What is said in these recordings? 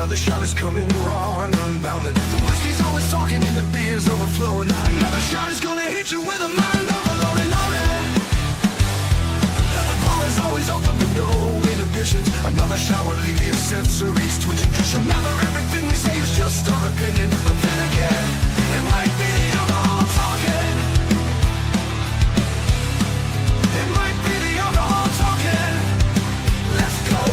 Another shot is coming raw and unbounded. The whiskey's always talking and the beer's overflowing. Another shot is gonna hit you with a mind overloading on it. The bar is always open with no inhibitions. Another shot will leave your sensories twitching. Cause remember, everything we say is just our opinion. But then again, it might be the alcohol talking. It might be the alcohol talking. Let's go.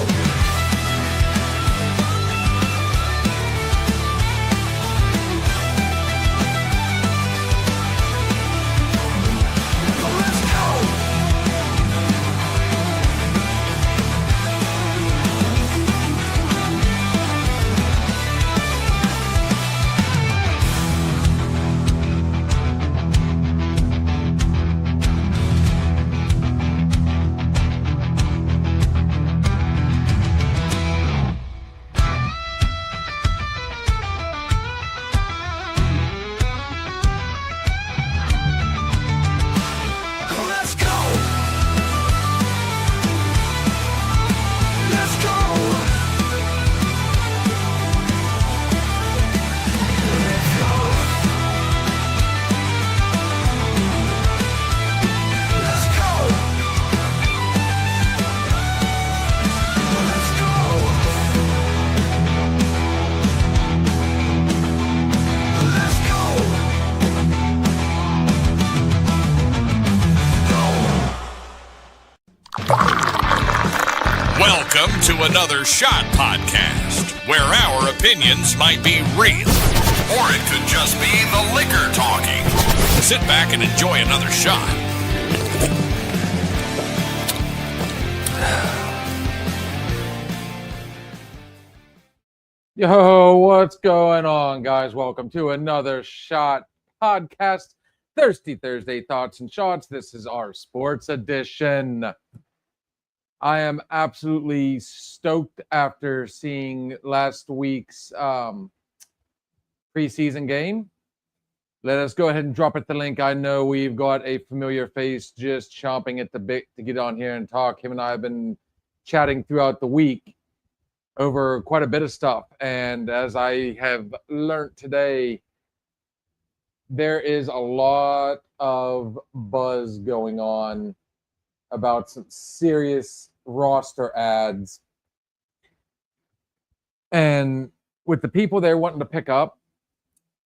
Welcome to Another Shot Podcast, where our opinions might be real, or it could just be the liquor talking. Sit back and enjoy another shot. Yo, what's going on, guys? Welcome to Another Shot Podcast. Thirsty Thursday Thoughts and Shots. This is our sports edition. I am absolutely stoked after seeing last week's preseason game. Let us go ahead and drop it the link. I know we've got a familiar face just chomping at the bit to get on here and talk. Him and I have been chatting throughout the week over quite a bit of stuff. And as I have learned today, there is a lot of buzz going on about some serious roster ads. And with the people they're wanting to pick up,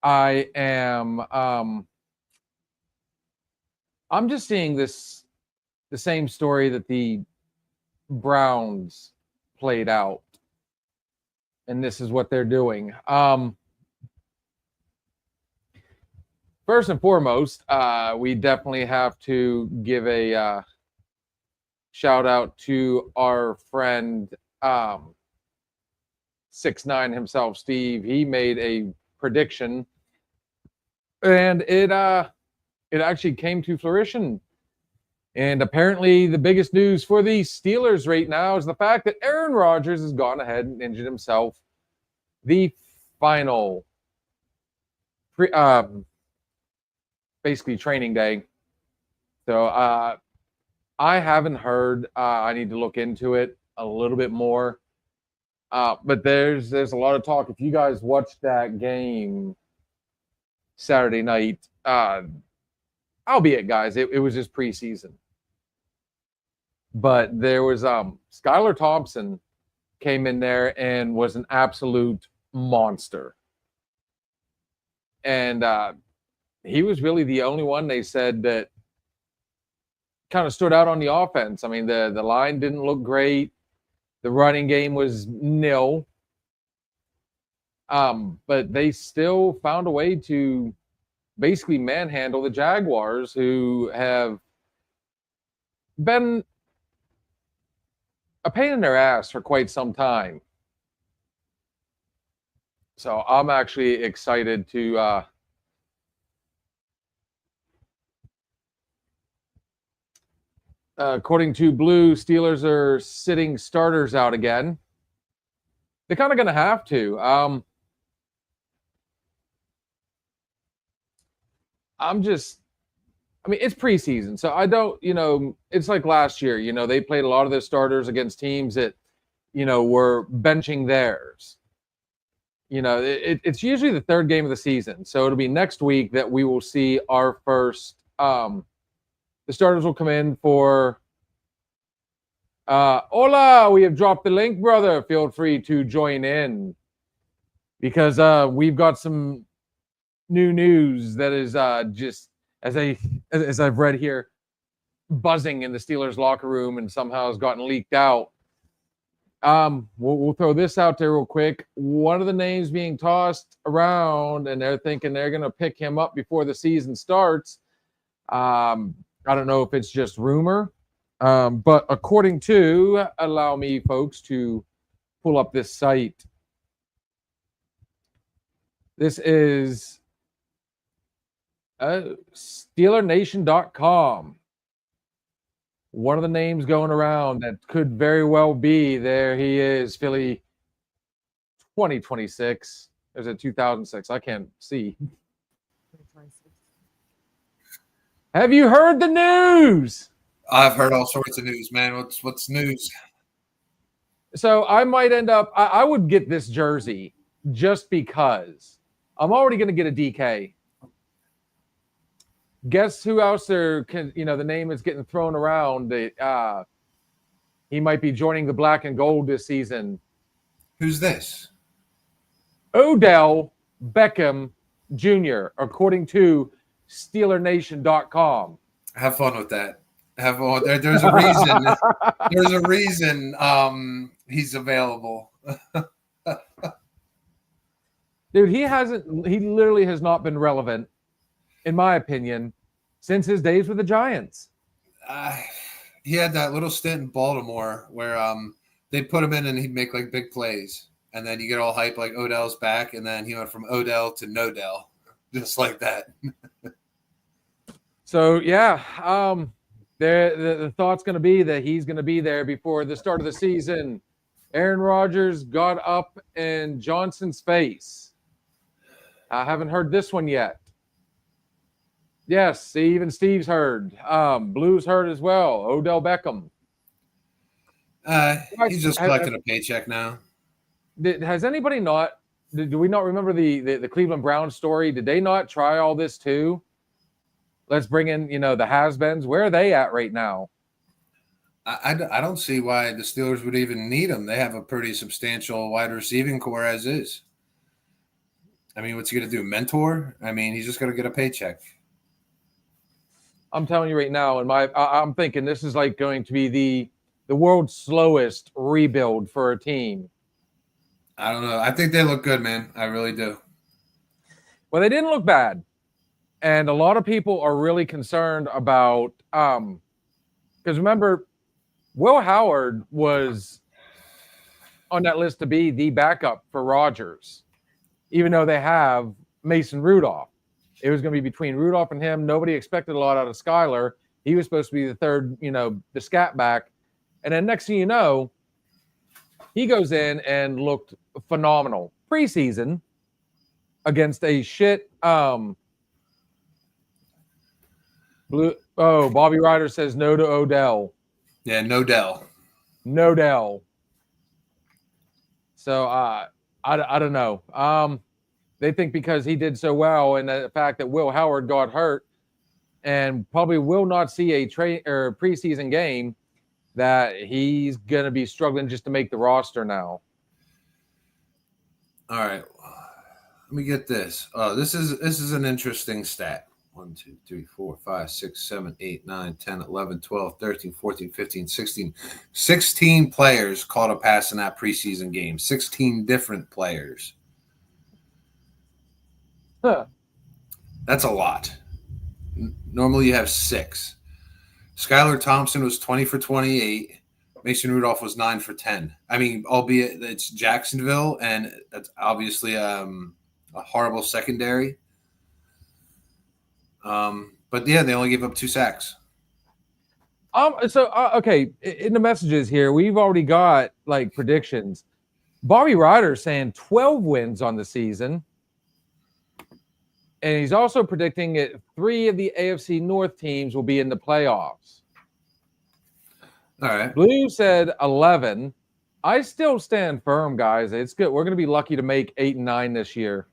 I am I'm just seeing the same story that the Browns played out. And this is what they're doing. First and foremost, we definitely have to give a shout out to our friend 6ix9ine himself, Steve. He made a prediction, and it actually came to fruition. And apparently, the biggest news for the Steelers right now is the fact that Aaron Rodgers has gone ahead and injured himself the final basically training day. So I haven't heard. I need to look into it a little bit more. But there's a lot of talk. If you guys watched that game Saturday night, albeit, guys, it was just preseason. But there was Skylar Thompson came in there and was an absolute monster. And he was really the only one, they said, that kind of stood out on the offense. I mean, the line didn't look great. The running game was nil. But they still found a way to basically manhandle the Jaguars, who have been a pain in their ass for quite some time. So I'm actually excited to according to Blue, Steelers are sitting starters out again. They're kind of going to have to. It's preseason, so I don't, it's like last year, they played a lot of their starters against teams that, were benching theirs. it's usually the third game of the season. So it'll be next week that we will see our first. The starters will come in for. Hola, we have dropped the link, brother. Feel free to join in because we've got some new news that is just as I've read here, buzzing in the Steelers locker room and somehow has gotten leaked out. We'll throw this out there real quick. One of the names being tossed around, and they're thinking they're going to pick him up before the season starts. I don't know if it's just rumor, but according to, allow me, folks, to pull up this site. This is SteelerNation.com. One of the names going around that could very well be, there he is, Philly 2026. There's a 2006. I can't see. 2026. Have you heard the news? I've heard all sorts of news, man. What's news? So I might end up, I would get this jersey just because I'm already going to get a DK. Guess who else the name is getting thrown around. He might be joining the black and gold this season. Who's this? Odell Beckham Jr., according to SteelerNation.com. Have fun with that. Have fun. There's a reason. There's a reason he's available. Dude, he literally has not been relevant, in my opinion, since his days with the Giants. He had that little stint in Baltimore where they'd put him in and he'd make like big plays. And then you get all hype like Odell's back. And then he went from Odell to No-Dell, just like that. So, yeah, the thought's going to be that he's going to be there before the start of the season. Aaron Rodgers got up in Johnson's face. I haven't heard this one yet. Yes, even Steve's heard. Blue's heard as well. Odell Beckham. He's just collecting a paycheck now. Has anybody not? Do we not remember the Cleveland Browns story? Did they not try all this too? Let's bring in, the has-beens. Where are they at right now? I don't see why the Steelers would even need him. They have a pretty substantial wide receiving core as is. I mean, what's he going to do? Mentor? I mean, he's just going to get a paycheck. I'm telling you right now, I'm thinking this is like going to be the world's slowest rebuild for a team. I don't know. I think they look good, man. I really do. Well, they didn't look bad. And a lot of people are really concerned about because remember, Will Howard was on that list to be the backup for Rodgers, even though they have Mason Rudolph. It was going to be between Rudolph and him. Nobody expected a lot out of Skyler. He was supposed to be the third, the scat back. And then next thing you know, he goes in and looked phenomenal preseason against a shit. Bobby Ryder says no to Odell. Yeah, No-Dell. No-Dell. So I don't know. They think because he did so well and the fact that Will Howard got hurt and probably will not see a preseason game, that he's going to be struggling just to make the roster now. All right. Let me get this. This is an interesting stat. 1, 2, 3, 4, 5, 6, 7, 8, 9, 10, 11, 12, 13, 14, 15, 16. 16 players caught a pass in that preseason game. 16 different players. Huh. That's a lot. Normally you have 6. Skylar Thompson was 20 for 28. Mason Rudolph was 9 for 10. I mean, albeit it's Jacksonville, and that's obviously a horrible secondary. But yeah, they only gave up 2 sacks. Okay, in the messages here, we've already got like predictions. Bobby Ryder saying 12 wins on the season. And he's also predicting that 3 of the AFC North teams will be in the playoffs. All right. Blue said 11. I still stand firm, guys. It's good. We're going to be lucky to make 8 and 9 this year.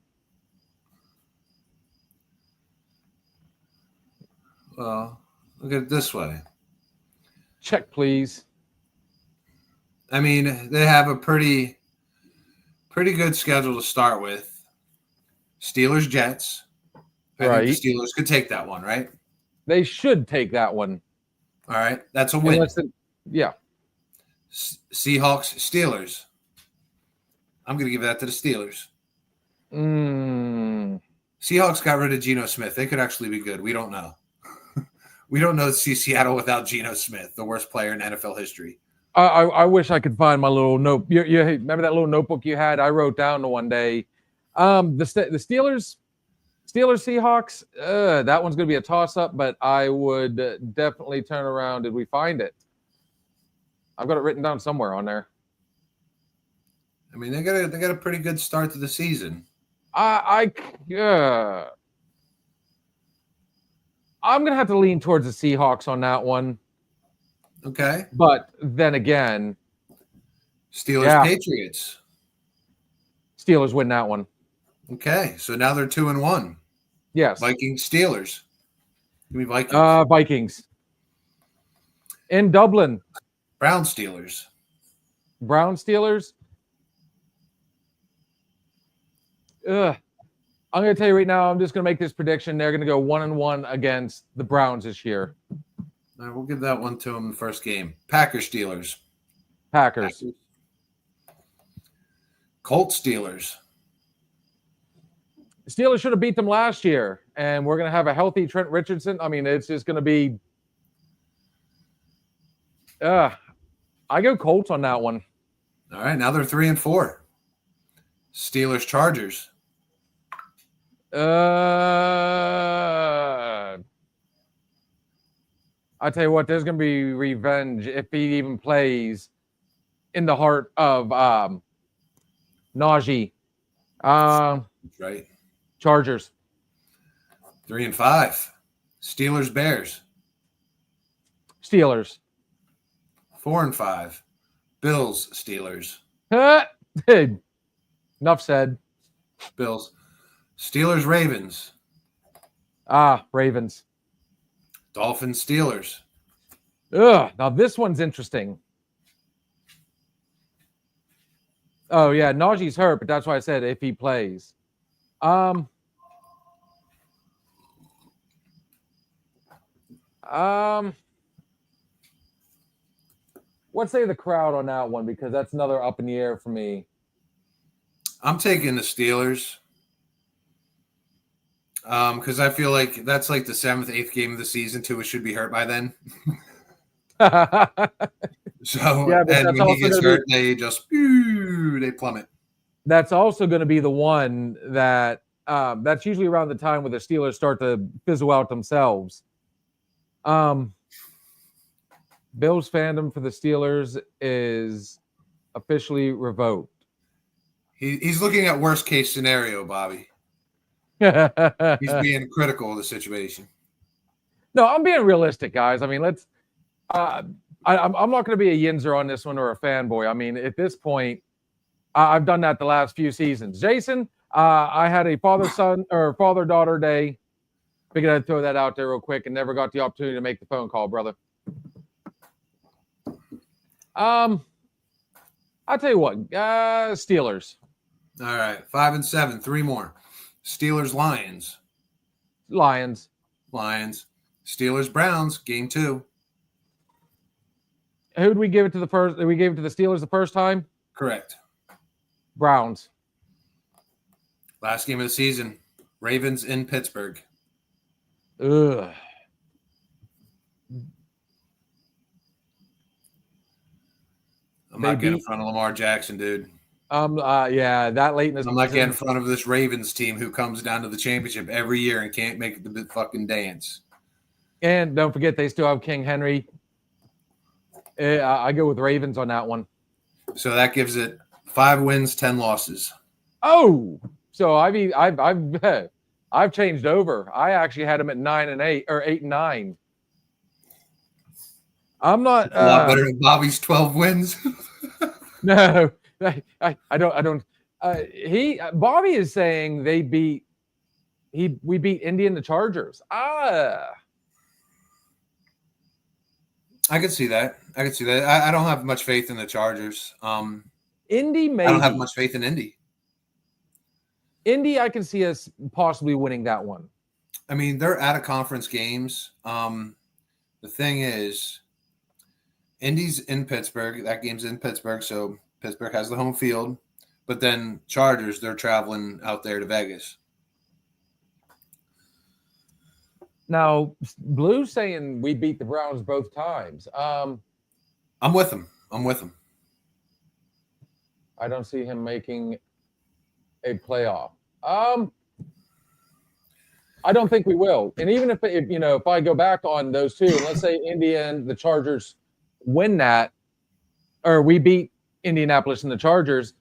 Well, look at it this way. Check, please. I mean, they have a pretty good schedule to start with. Steelers, Jets. I think the Steelers could take that one, right? They should take that one. All right, that's a win. Yeah. Seahawks, Steelers. I'm going to give that to the Steelers. Seahawks got rid of Geno Smith. They could actually be good. We don't know. We don't know Seattle without Geno Smith, the worst player in NFL history. I wish I could find my little note. You remember that little notebook you had? I wrote down the one day. The Steelers, Seahawks. That one's going to be a toss-up, but I would definitely turn around. Did we find it? I've got it written down somewhere on there. I mean, they got a pretty good start to the season. I'm going to have to lean towards the Seahawks on that one. Okay. But then again, Steelers, Patriots. Steelers win that one. Okay. So now they're 2-1. Yes. Vikings, Steelers. Give me Vikings. Vikings. In Dublin. Brown, Steelers. Brown, Steelers. I'm going to tell you right now, I'm just going to make this prediction. They're going to go 1-1 against the Browns this year. All right, we'll give that one to them in the first game. Packers, Steelers. Packers. Colts, Steelers. Steelers should have beat them last year, and we're going to have a healthy Trent Richardson. I mean, it's just going to be I go Colts on that one. All right, now they're 3-4. Steelers, Chargers. I tell you what, there's going to be revenge if he even plays in the heart of Najee. Right. Chargers. 3-5. Steelers, Bears. Steelers. 4-5. Bills, Steelers. Enough said. Bills. Steelers, Ravens. Ravens. Dolphins, Steelers. Now this one's interesting. Oh yeah, Najee's hurt, but that's why I said if he plays. What say the crowd on that one? Because that's another up in the air for me. I'm taking the Steelers. Because I feel like that's like the 7th, 8th game of the season. Tua should be hurt by then. So yeah, and when he gets hurt, they just they plummet. That's also going to be the one that that's usually around the time where the Steelers start to fizzle out themselves. Bill's fandom for the Steelers is officially revoked. He's looking at worst case scenario, Bobby. He's being critical of the situation. No, I'm being realistic, guys. I mean, let's. I'm not going to be a Yinzer on this one or a fanboy. I mean, at this point, I've done that the last few seasons. Jason, I had a father-son or father-daughter day. Figured I'd throw that out there real quick, and never got the opportunity to make the phone call, brother. I'll tell you what, Steelers. All right, 5-7, 3 more. Steelers, Lions. Lions. Steelers, Browns, game 2. Who did we give it to the first? Did we give it to the Steelers the first time? Correct. Browns. Last game of the season. Ravens in Pittsburgh. Ugh. I'm not getting in front of Lamar Jackson, dude. Yeah, that late in this. I'm not getting in front of this Ravens team who comes down to the championship every year and can't make the fucking dance. And don't forget, they still have King Henry. I go with Ravens on that one. So that gives it 5 wins, 10 losses. Oh, so I've changed over. I actually had them at 9-8 or 8-9. I'm not a lot better than Bobby's 12 wins. No, I don't. Bobby is saying we beat Indy and the Chargers. I could see that. I don't have much faith in the Chargers. Indy maybe. I don't have much faith in Indy. Indy, I can see us possibly winning that one. I mean, they're out of conference games. The thing is, Indy's in Pittsburgh. That game's in Pittsburgh, so Pittsburgh has the home field. But then Chargers, they're traveling out there to Vegas. Now, Blue's saying we beat the Browns both times. I'm with him. I don't see him making a playoff. I don't think we will. And even if I go back on those two, let's say Indy and the Chargers win that, or we beat Indianapolis and the Chargers,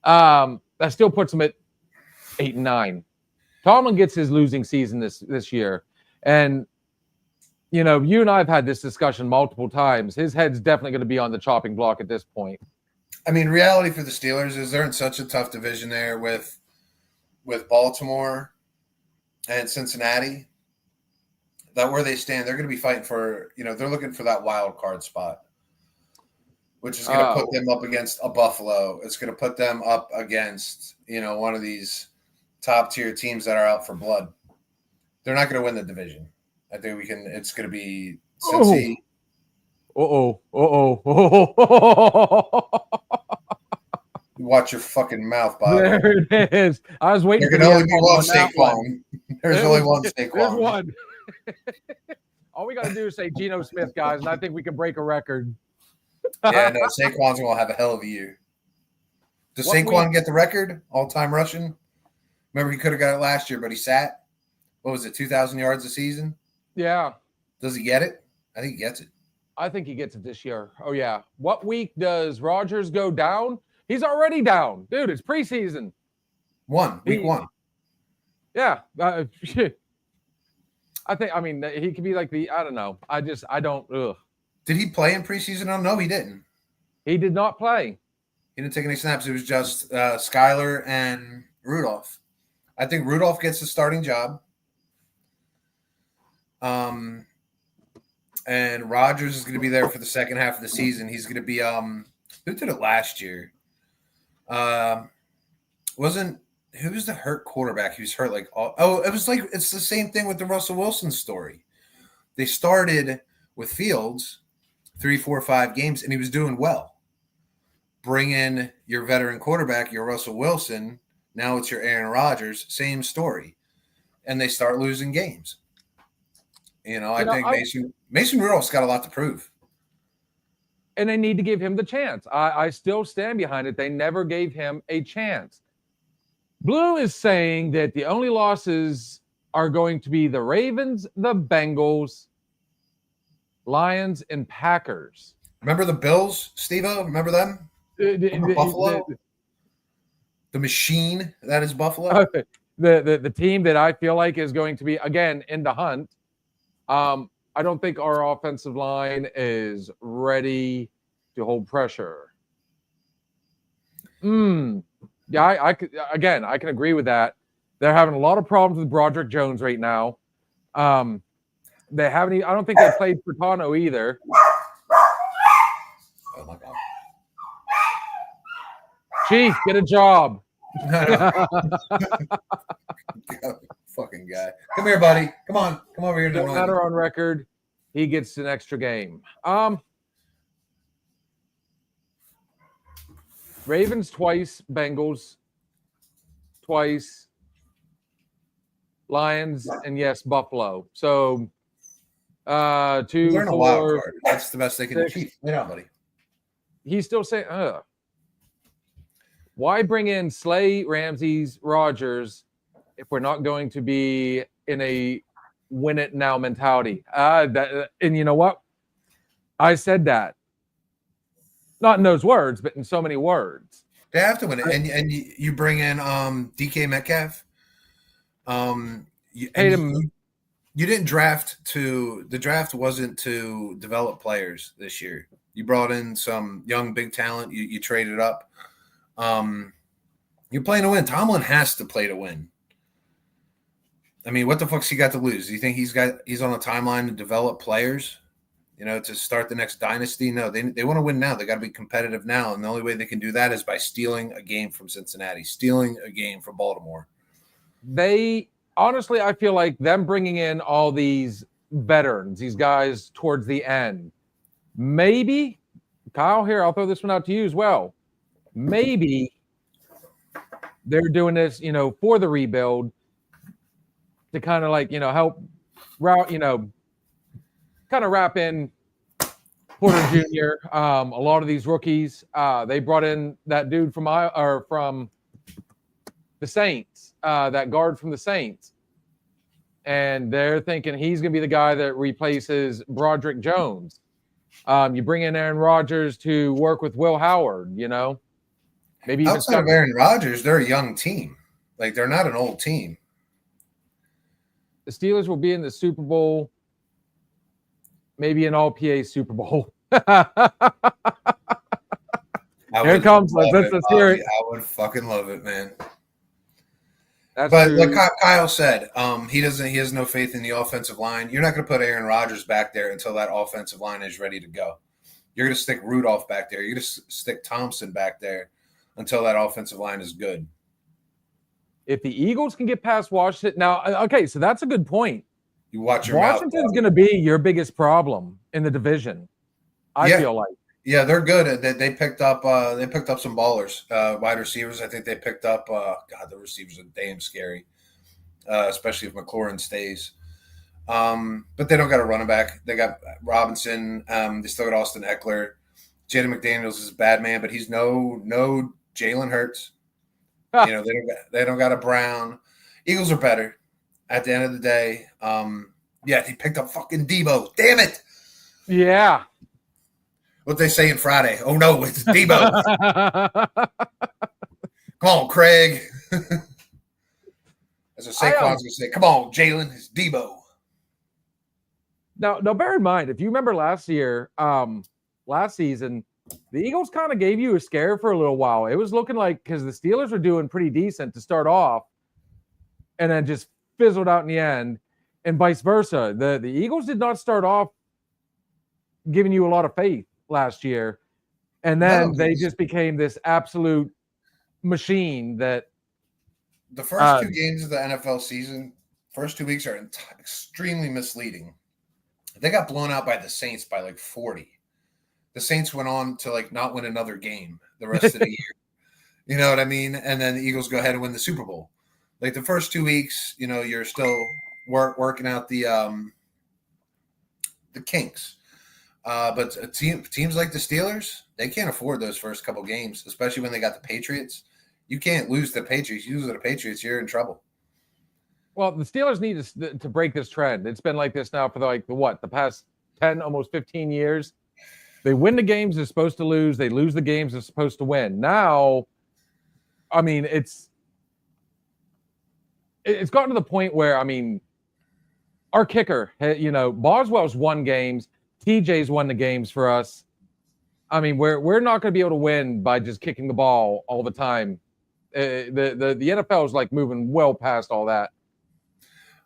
that still puts them at 8-9. Tomlin gets his losing season this year, and you and I have had this discussion multiple times. His head's definitely going to be on the chopping block at this point. I mean, reality for the Steelers is they're in such a tough division there with Baltimore and Cincinnati, that where they stand, they're going to be fighting for, they're looking for that wild card spot, which is going to put them up against a Buffalo. It's going to put them up against, one of these top tier teams that are out for blood. They're not going to win the division. I think it's going to be Cincy. Watch your fucking mouth, Bob. There it is. I was waiting. There can only be one Saquon. There's only one Saquon. There's one. All we got to do is say Geno Smith, guys, and I think we can break a record. Yeah, no, Saquon's going to have a hell of a year. Does Saquon get the record, all-time rushing? Remember, he could have got it last year, but he sat. What was it, 2,000 yards a season? Yeah. Does he get it? I think he gets it. I think he gets it this year. Oh, yeah. What week does Rodgers go down? He's already down. Dude, it's preseason. Week one. Yeah. I mean, he could be like I don't know. I don't. Ugh. Did he play in preseason? Oh, no, he didn't. He did not play. He didn't take any snaps. It was just Skyler and Rudolph. I think Rudolph gets the starting job. And Rodgers is going to be there for the second half of the season. He's going to be who did it last year? Who was the hurt quarterback? He was hurt it's the same thing with the Russell Wilson story. They started with Fields 3, 4, 5 games, and he was doing well. Bring in your veteran quarterback, your Russell Wilson. Now it's your Aaron Rodgers. Same story. And they start losing games. I think Mason Rudolph's got a lot to prove. And they need to give him the chance. I still stand behind it. They never gave him a chance. Blue is saying that the only losses are going to be the Ravens, the Bengals, Lions, and Packers. Remember the Bills, Steve-O? Remember them? Buffalo? The machine that is Buffalo? The team that I feel like is going to be, again, in the hunt. I don't think our offensive line is ready to hold pressure. Yeah, I can agree with that. They're having a lot of problems with Broderick Jones right now. They haven't. I don't think they played Furtado either. Oh my God! Chief, get a job. Fucking guy. Come here, buddy. Come on. Come over here. No matter on record, he gets an extra game. Ravens twice, Bengals twice, Lions, and yes, Buffalo. So 2, Learn 4. a wild card. That's the best they can achieve. Yeah, buddy. He's still saying, why bring in Slay, Ramsey's, Rodgers if we're not going to be in a win it now mentality? And you know what? I said that. Not in those words, but in so many words. They have to win it. And you bring in DK Metcalf. You didn't draft the draft wasn't to develop players this year. You brought in some young big talent. You traded up. You're playing to win. Tomlin has to play to win. I mean, what the fuck's he got to lose? Do you think he's on a timeline to develop players, to start the next dynasty? No, they want to win now. They got to be competitive now. And the only way they can do that is by stealing a game from Cincinnati, stealing a game from Baltimore. Honestly, I feel like them bringing in all these veterans, these guys towards the end, maybe, Kyle, here, I'll throw this one out to you as well. Maybe they're doing this, for the rebuild to kind of like, help route, kind of wrap in Porter Jr. A lot of these rookies, they brought in that dude from the Saints, that guard from the Saints. And they're thinking he's going to be the guy that replaces Broderick Jones. You bring in Aaron Rodgers to work with Will Howard, Maybe even outside of Aaron Rodgers, they're a young team. Like, they're not an old team. The Steelers will be in the Super Bowl, maybe an all-PA Super Bowl. Here it comes. Let's hear it. I would fucking love it, man. That's but true. like Kyle said, he has no faith in the offensive line. You're not going to put Aaron Rodgers back there until that offensive line is ready to go. You're going to stick Rudolph back there. You're going to stick Thompson back there until that offensive line is good. If the Eagles can get past Washington now, okay, so that's a good point. You watch your Washington's going to be your biggest problem in the division. I feel like. Yeah, they're good. They picked up some ballers, wide receivers. I think they picked up. God, the receivers are damn scary, especially if McLaurin stays. But they don't got a running back. They got Robinson. They still got Austin Eckler. Jaden McDaniels is a bad man, but he's no Jalen Hurts. They don't got a Brown. Eagles are better. At the end of the day, they picked up fucking Debo. Damn it. Yeah. What they say in Friday? Oh no, it's Debo. Come on, Craig. As Saquon's gonna say, come on, Jalen, it's Debo. Now, bear in mind, if you remember last season, the Eagles kind of gave you a scare for a little while. It was looking like, because the Steelers were doing pretty decent to start off and then just fizzled out in the end, and vice versa. The Eagles did not start off giving you a lot of faith last year, and then they just became this absolute machine that the first 2 games of the NFL season, first 2 weeks are extremely misleading. They got blown out by the Saints by like 40. The Saints went on to like not win another game the rest of the year. You know what I mean? And then the Eagles go ahead and win the Super Bowl. Like the first 2 weeks, you're still working out the kinks. But teams like the Steelers, they can't afford those first couple games, especially when they got the Patriots. You can't lose the Patriots. You lose the Patriots, you're in trouble. Well, the Steelers need to break this trend. It's been like this now for the past 10, almost 15 years. They win the games they're supposed to lose. They lose the games they're supposed to win. Now, I mean, it's gotten to the point where, I mean, our kicker, Boswell's won games. TJ's won the games for us. I mean, we're not going to be able to win by just kicking the ball all the time. The NFL is like moving well past all that.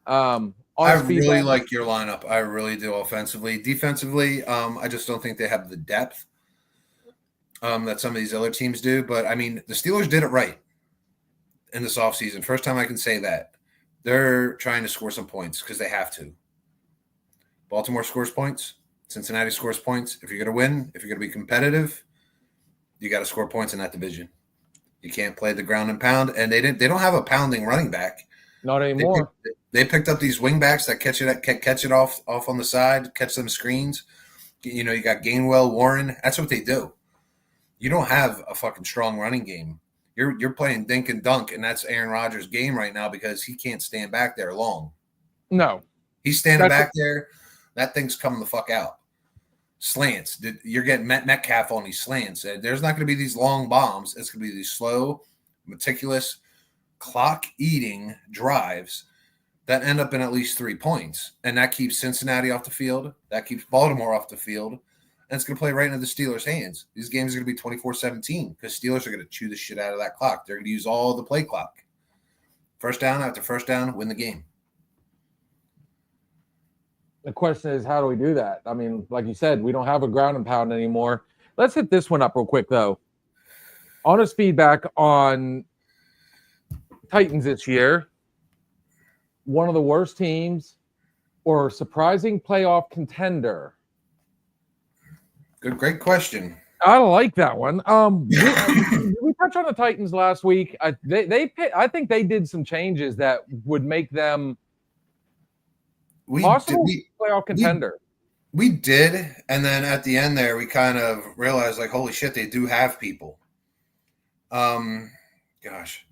I really like your lineup. I really do offensively. Defensively, I just don't think they have the depth that some of these other teams do. But, I mean, the Steelers did it right in this offseason. First time I can say that. They're trying to score some points because they have to. Baltimore scores points. Cincinnati scores points. If you're going to win, if you're going to be competitive, you got to score points in that division. You can't play the ground and pound. And they don't have a pounding running back. Not anymore. They picked up these wing backs that catch it off on the side, catch them screens. You got Gainwell, Warren. That's what they do. You don't have a fucking strong running game. You're playing dink and dunk, and that's Aaron Rodgers' game right now because he can't stand back there long. No. He's standing back there. That thing's coming the fuck out. Slants. You're getting Metcalf on these slants. There's not going to be these long bombs. It's going to be these slow, meticulous, clock-eating drives that end up in at least 3 points. And that keeps Cincinnati off the field. That keeps Baltimore off the field. and it's going to play right into the Steelers' hands. These games are going to be 24-17 because Steelers are going to chew the shit out of that clock. They're going to use all the play clock. First down after first down, win the game. The question is, how do we do that? I mean, like you said, we don't have a ground and pound anymore. Let's hit this one up real quick, though. Honest feedback on Titans this year. One of the worst teams or surprising playoff contender? Great question. I like that one. We touched on the Titans last week. I think they did some changes that would make them possible playoff contender. We did, and then at the end there, we kind of realized, like, holy shit, they do have people. Gosh,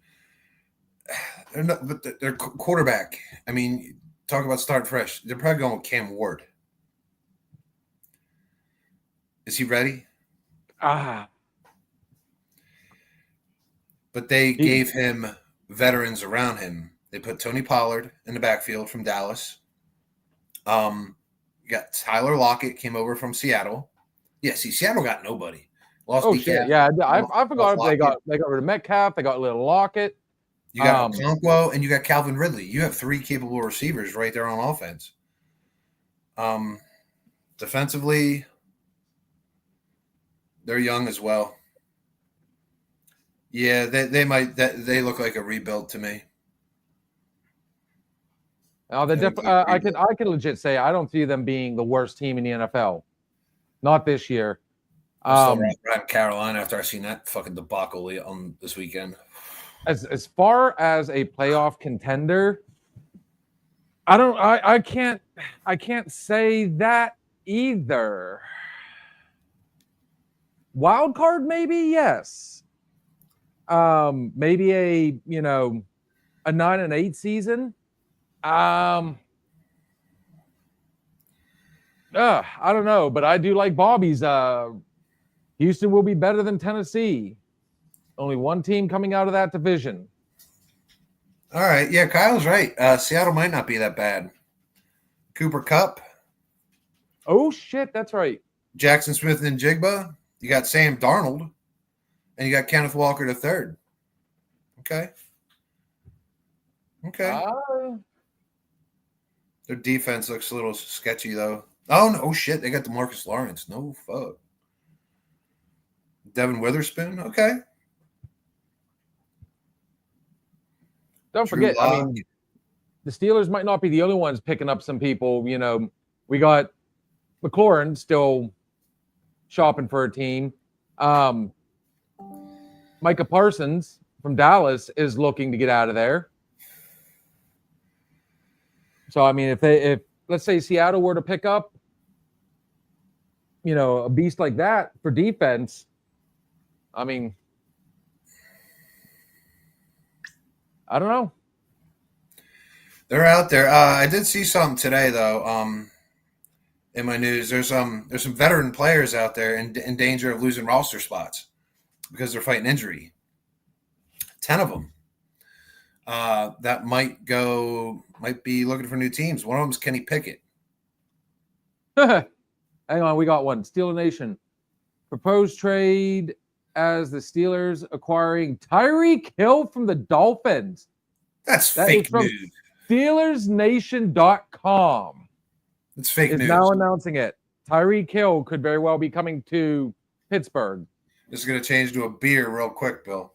they're quarterback. I mean, talk about start fresh. They're probably going with Cam Ward. Is he ready? But they gave him veterans around him. They put Tony Pollard in the backfield from Dallas. You got Tyler Lockett came over from Seattle. Yeah, see, Seattle got nobody. Lost DK. Shit. Yeah, I forgot they got rid of Metcalf. They got little Lockett. You got Okonkwo and you got Calvin Ridley. You have three capable receivers right there on offense. Defensively, they're young as well. Yeah, they look like a rebuild to me. They definitely. I can legit say I don't see them being the worst team in the NFL. Not this year. I'm still riding Carolina after I seen that fucking debacle on this weekend. As far as a playoff contender, I can't say that either. Wild card, maybe, yes. Maybe a 9-8 season. I don't know, but I do like Bobby's. Houston will be better than Tennessee. Only one team coming out of that division. All right. Yeah, Kyle's right. Seattle might not be that bad. Cooper Kupp. Oh, shit. That's right. Jackson Smith and Jigba. You got Sam Darnold. And you got Kenneth Walker III. Okay. Their defense looks a little sketchy, though. Oh, no. Oh, shit. They got DeMarcus Lawrence. No fuck. Devin Witherspoon. Okay. Don't forget, I mean, the Steelers might not be the only ones picking up some people. We got McLaurin still shopping for a team. Micah Parsons from Dallas is looking to get out of there. So, I mean, if let's say Seattle were to pick up, a beast like that for defense, I mean, I don't know. They're out there. I did see something today, though. In my news, there's some veteran players out there in danger of losing roster spots because they're fighting injury. 10 of them that might be looking for new teams. One of them is Kenny Pickett. Hang on, we got one. Steeler Nation. Proposed trade as the Steelers acquiring Tyreek Hill from the Dolphins. That's fake news. SteelersNation.com. It's fake news. Is now announcing it. Tyreek Hill could very well be coming to Pittsburgh. This is going to change to a beer real quick, Bill.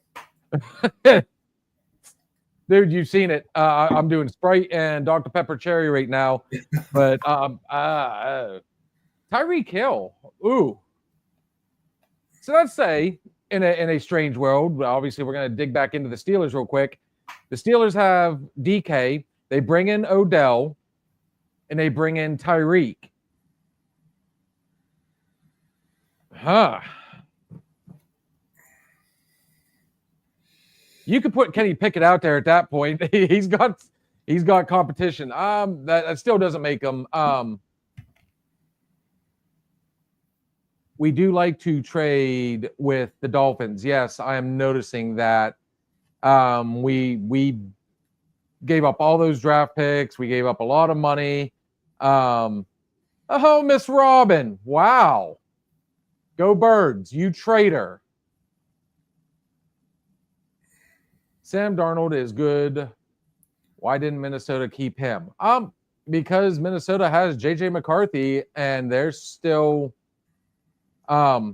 Dude, you've seen it. I'm doing Sprite and Dr. Pepper Cherry right now. But Tyreek Hill. Ooh. So let's say in a strange world, obviously we're going to dig back into the Steelers real quick. The Steelers have DK. They bring in Odell, and they bring in Tyreek. You could put Kenny Pickett out there at that point. He's got competition. That still doesn't make him. We do like to trade with the Dolphins. Yes, I am noticing that. We gave up all those draft picks. We gave up a lot of money. Miss Robin. Wow. Go Birds, you traitor. Sam Darnold is good. Why didn't Minnesota keep him? Because Minnesota has JJ McCarthy and they're still They're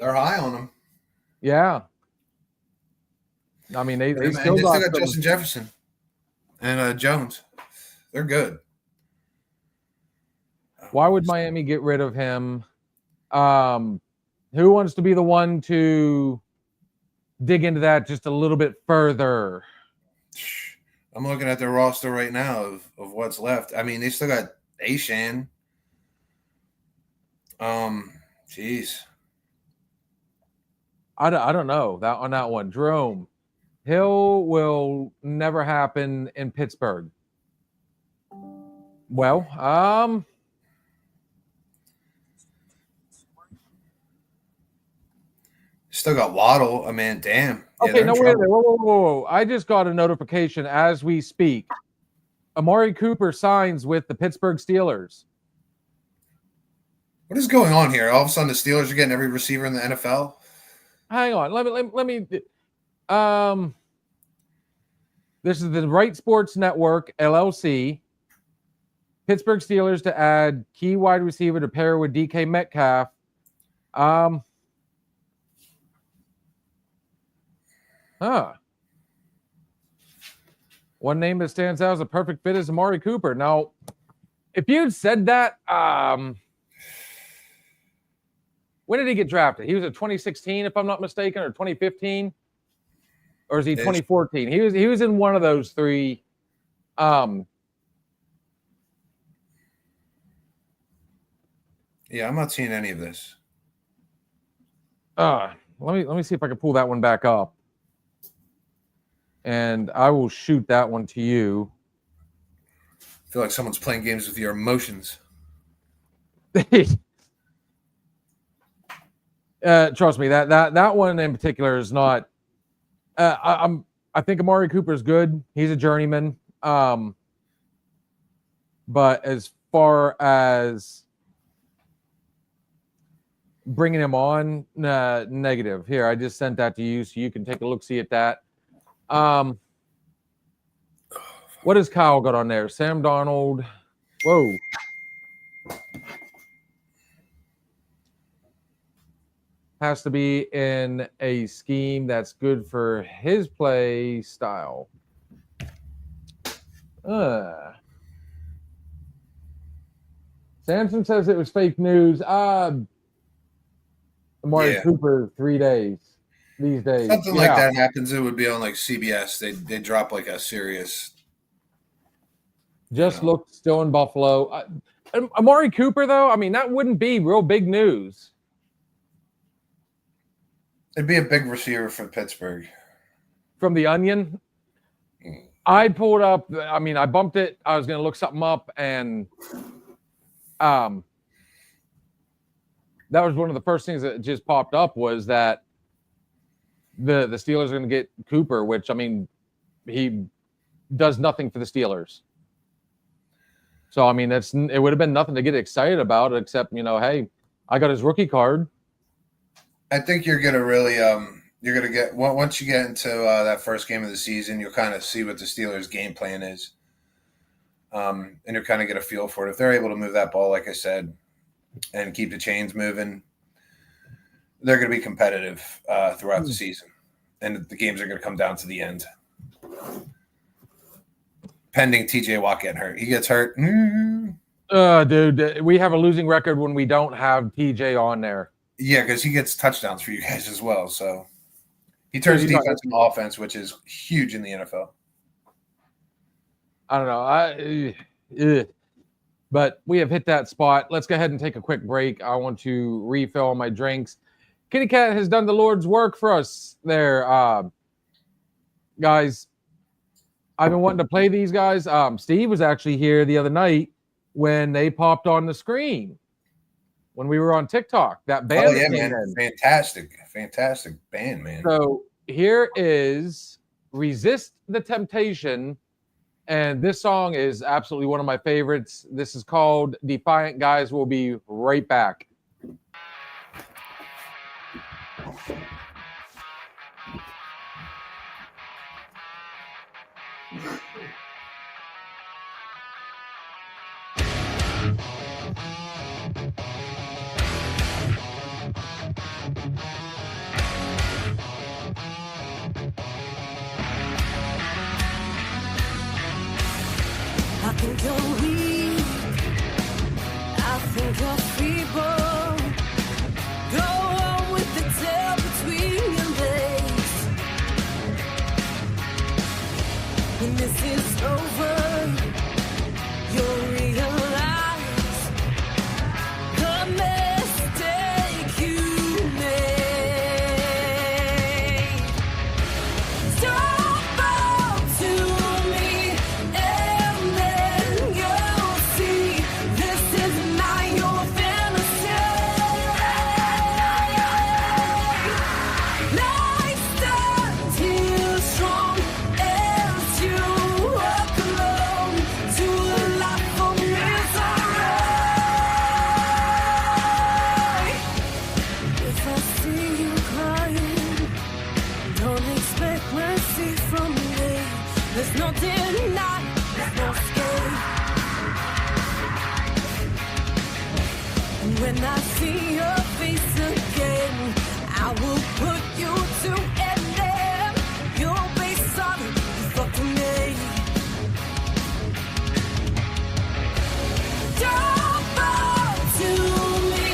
high on him. yeah. I mean they still got Justin Jefferson and Jones. They're good. Why would Miami get rid of him? Who wants to be the one to dig into that just a little bit further? I'm looking at their roster right now of what's left. I mean, they still got Ashan. Jeez. I don't know that on that one. Jerome Hill will never happen in Pittsburgh. Well, Still got Waddle. I mean, damn. Yeah, okay, they're no, in wait a trouble. minute. Whoa. I just got a notification as we speak. Amari Cooper signs with the Pittsburgh Steelers. What is going on here? All of a sudden, the Steelers are getting every receiver in the NFL. Hang on. Let me. This is the Right Sports Network LLC. Pittsburgh Steelers to add key wide receiver to pair with DK Metcalf. One name that stands out as a perfect fit is Amari Cooper. Now, if you'd said that, when did he get drafted? He was in 2016, if I'm not mistaken, or 2015, or is he 2014? He was in one of those three. Yeah, I'm not seeing any of this. Let me see if I can pull that one back up. And I will shoot that one to you. I feel like someone's playing games with your emotions. Trust me, that one in particular is not. I think Amari Cooper is good. He's a journeyman. But as far as bringing him on, negative. Here, I just sent that to you, so you can take a look, see at that. What has Kyle got on there? Sam Darnold. Whoa. Has to be in a scheme that's good for his play style. Samson says it was fake news. Amari Cooper, 3 days. These days. Something like that happens, it would be on like CBS. They drop like a serious. Just looked still in Buffalo. Amari Cooper, though, I mean, that wouldn't be real big news. It'd be a big receiver for Pittsburgh. From the Onion, I pulled up. I mean, I bumped it. I was going to look something up, and that was one of the first things that just popped up was that the Steelers are going to get Cooper, which, I mean, he does nothing for the Steelers. So, I mean, it would have been nothing to get excited about except, hey, I got his rookie card. I think you're going to really you're going to get – once you get into that first game of the season, you'll kind of see what the Steelers' game plan is. And you'll kind of get a feel for it. If they're able to move that ball, like I said, and keep the chains moving, they're going to be competitive throughout the season. And the games are going to come down to the end. Pending TJ Watt getting hurt. He gets hurt. Dude, we have a losing record when we don't have TJ on there. Yeah, because he gets touchdowns for you guys as well. So he turns defense into offense, which is huge in the NFL. I don't know. But we have hit that spot. Let's go ahead and take a quick break. I want to refill my drinks. Kitty Cat has done the Lord's work for us there. Guys, I've been wanting to play these guys. Steve was actually here the other night when they popped on the screen when we were on TikTok. That band. Oh, yeah, man. Fantastic band, man. So here is Resist the Temptation. And this song is absolutely one of my favorites. This is called Defiant Guys. We'll be right back. you're weak. I think you're feeble. Go on with the tail between your legs. When this is over, you'll realize the mistake you made. Don't fall to me, and then you'll see this is not your fantasy. Life's done too strong as you walk alone to a life of misery. If I see you crying, don't expect mercy from me. There's no denying, there's no escape. And when I see your face again, I will put you to an end. You'll be sorry you fucked with me. Don't fall to me,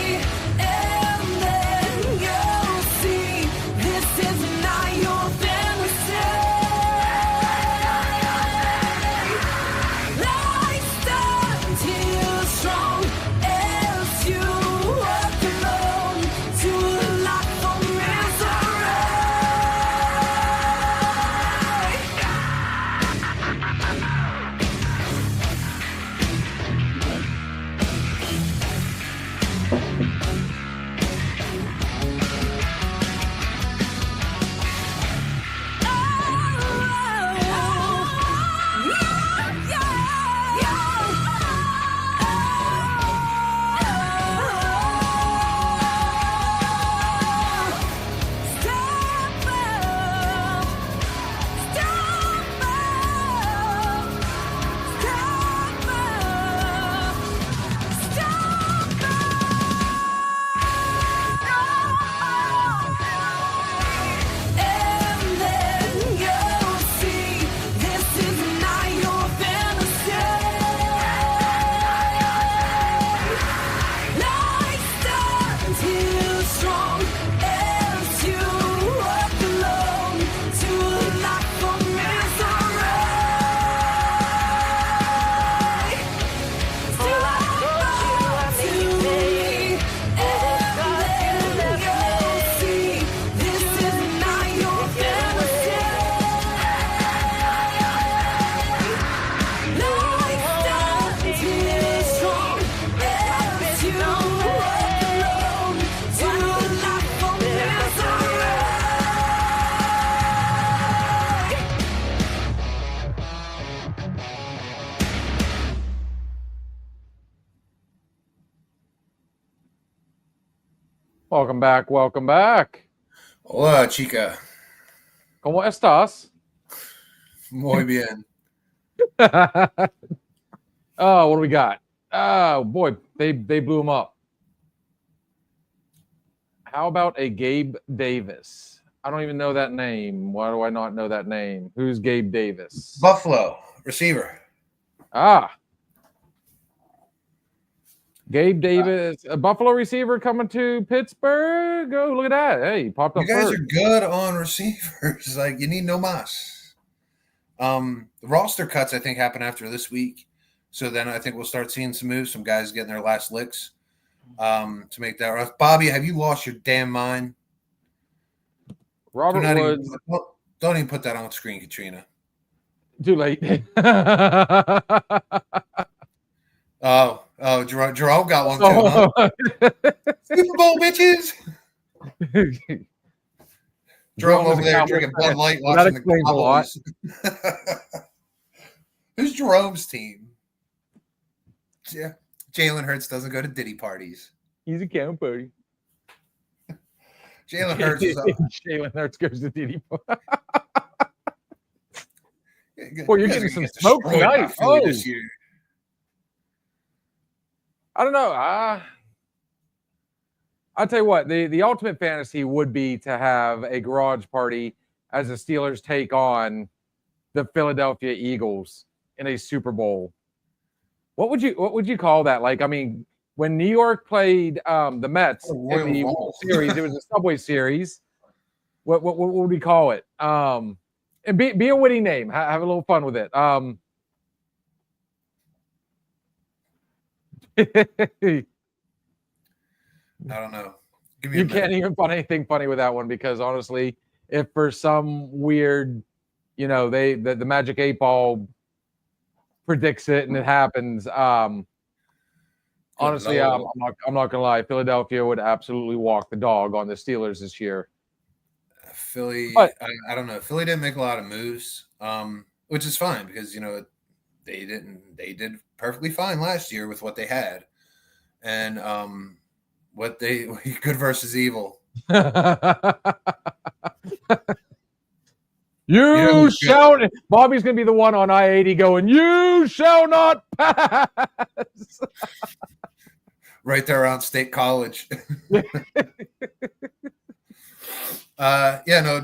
and then you'll see this is not your fantasy. Life's done too strong as you walk alone to a life of misery. And then you'll see this is not your fantasy. Life's done too strong as you walk alone to a life of misery. Stop to me, and then you'll see this is not your fantasy. Life's done too strong as you walk alone to a life of misery. Welcome back. Welcome back. Hola, chica. ¿Cómo estás? Muy bien. Oh, what do we got? Oh boy, they blew him up. How about a Gabe Davis? I don't even know that name. Why do I not know that name? Who's Gabe Davis? Buffalo receiver. Ah, Gabe Davis, a Buffalo receiver coming to Pittsburgh. Oh, look at that. Hey, he popped up You guys first. are good on receivers. Like, you need no mas. The roster cuts, I think, happen after this week. So then I think we'll start seeing some moves, some guys getting their last licks to make that rough. Bobby, have you lost your damn mind? Robert Woods. Don't even put that on the screen, Katrina. Too late. Oh, Jerome got one too, huh? Super Bowl, bitches. Jerome over there drinking Bud Light, Well, watching that explains a lot. Cowboys. Who's Jerome's team? Yeah, Jalen Hurts doesn't go to Diddy parties. He's a count party. Jalen Hurts is Jalen Hurts goes to Diddy. You Boy, you're guys getting are some getting smoke destroyed by tonight. Philly Oh. this year. I don't know. I'll tell you what, the ultimate fantasy would be to have a garage party as the Steelers take on the Philadelphia Eagles in a Super Bowl. What would you call that? Like, I mean, when New York played the Mets Oh, in Royal the World Rumble. Series, it was a Subway Series. What would we call it? And be a witty name. Have a little fun with it. I don't know. Give me You a minute. can't even find anything funny with that one because honestly, if for some weird, the Magic 8 Ball predicts it and it happens, honestly, Lord. I'm not gonna lie. Philadelphia would absolutely walk the dog on the Steelers this year. Philly, But- I don't know. Philly didn't make a lot of moves, which is fine because they did perfectly fine last year with what they had, and what they good versus evil. You who's shall. Bobby's gonna be the one on I-80 going. You shall not pass. Right there around State College. It'd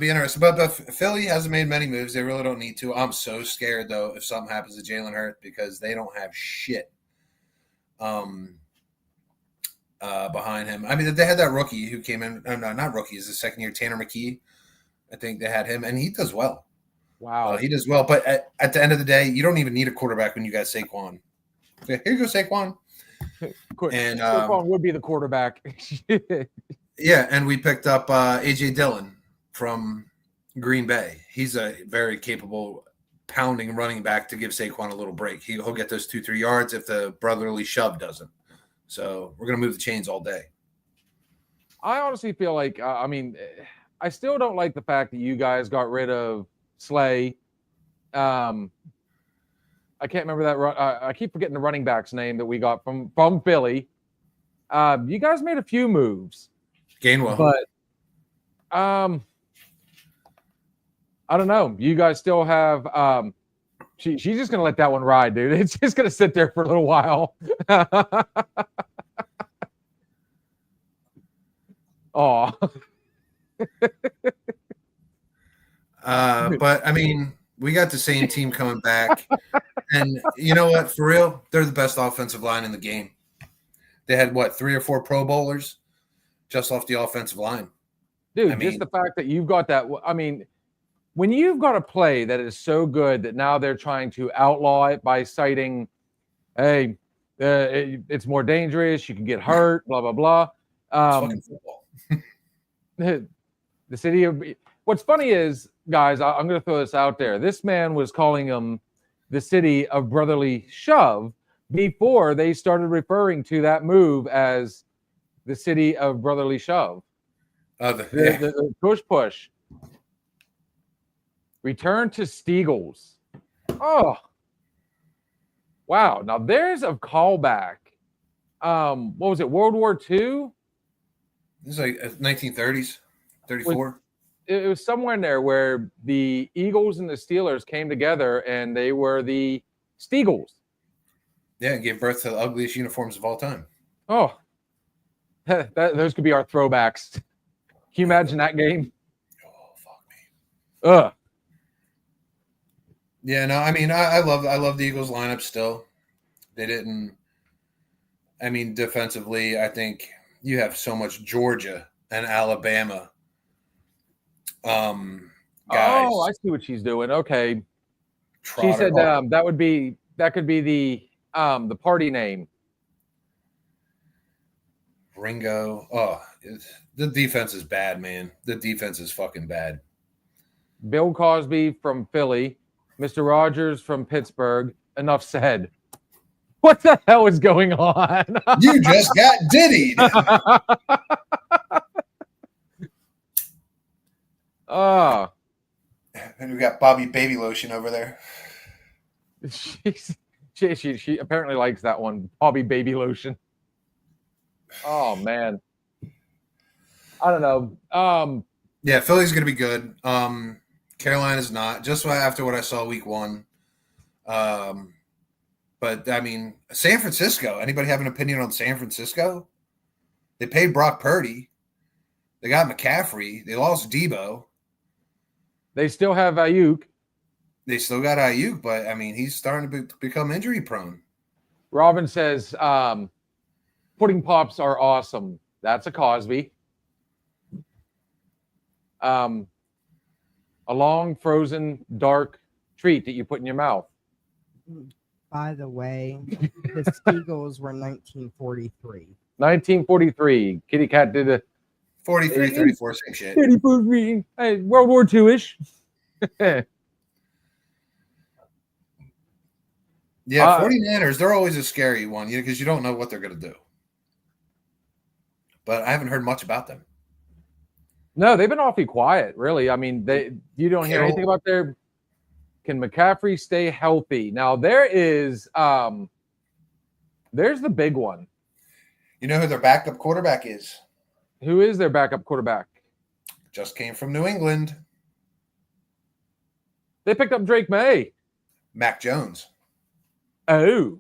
be interesting. But Philly hasn't made many moves. They really don't need to. I'm so scared though if something happens to Jalen Hurts because they don't have shit behind him. I mean, they had that rookie who came in. No, not rookie. He's the second year, Tanner McKee. I think they had him, and he does well. Wow. He does well. But at the end of the day, you don't even need a quarterback when you got Saquon. Here you go, Saquon. And Saquon would be the quarterback. yeah, and we picked up AJ Dillon from Green Bay. He's a very capable pounding running back to give Saquon a little break. He'll get those 2-3 yards if the brotherly shove doesn't. So we're gonna move the chains all day. I honestly feel like, I still don't like the fact that you guys got rid of Slay. I can't remember that. I keep forgetting the running back's name that we got from Philly. You guys made a few moves, Gainwell. but I don't know. You guys still have. She's just gonna let that one ride, dude. It's just gonna sit there for a little while. Oh. But I mean, we got the same team coming back, and you know what? For real, they're the best offensive line in the game. They had 3 or 4 Pro Bowlers just off the offensive line. Dude, I just mean- the fact that you've got that. I mean, when you've got a play that is so good that now they're trying to outlaw it by citing, hey, it's more dangerous, you can get hurt, blah, blah, blah. It's fucking football. The city of. What's funny is, guys, I'm going to throw this out there. This man was calling them the city of brotherly shove before they started referring to that move as the city of brotherly shove. The push. Return to Steagles. Oh, wow. Now there's a callback. What was it? World War II? This is like 1930s, 34. It was somewhere in there where the Eagles and the Steelers came together and they were the Steagles. Yeah, and gave birth to the ugliest uniforms of all time. Oh, those could be our throwbacks. Can you imagine that game? Oh, fuck me. Ugh. Yeah, no, I mean, I love the Eagles lineup still. They didn't. I mean, defensively, I think you have so much Georgia and Alabama. Guys. Oh, I see what she's doing. Okay, Trotter. she said that could be the party name. Ringo. Oh, the defense is bad, man. The defense is fucking bad. Bill Cosby from Philly, Mr. Rogers from Pittsburgh. Enough said. What the hell is going on? You just got diddied. Oh, And we got Bobby Baby Lotion over there. she apparently likes that one, Bobby Baby Lotion. Oh man, I don't know. Yeah, Philly's going to be good. Carolina's not. Just after what I saw week 1. But, I mean, San Francisco. Anybody have an opinion on San Francisco? They paid Brock Purdy. They got McCaffrey. They lost Debo. They still have Ayuk. They still got Ayuk, but, I mean, he's starting to become injury prone. Robin says, pudding pops are awesome. That's a Cosby. A long, frozen, dark treat that you put in your mouth. By the way, the Steagles were 1943. 1943. Kitty Cat did a 43, 34, same shit. 34. Hey, World War II-ish. Yeah, 49ers, they're always a scary one, because you don't know what they're going to do. But I haven't heard much about them. No, they've been awfully quiet, really. I mean, you don't hear anything about their. Can McCaffrey stay healthy? Now there's the big one. You know who their backup quarterback is? Who is their backup quarterback? Just came from New England. They picked up Drake May. Mac Jones. Oh.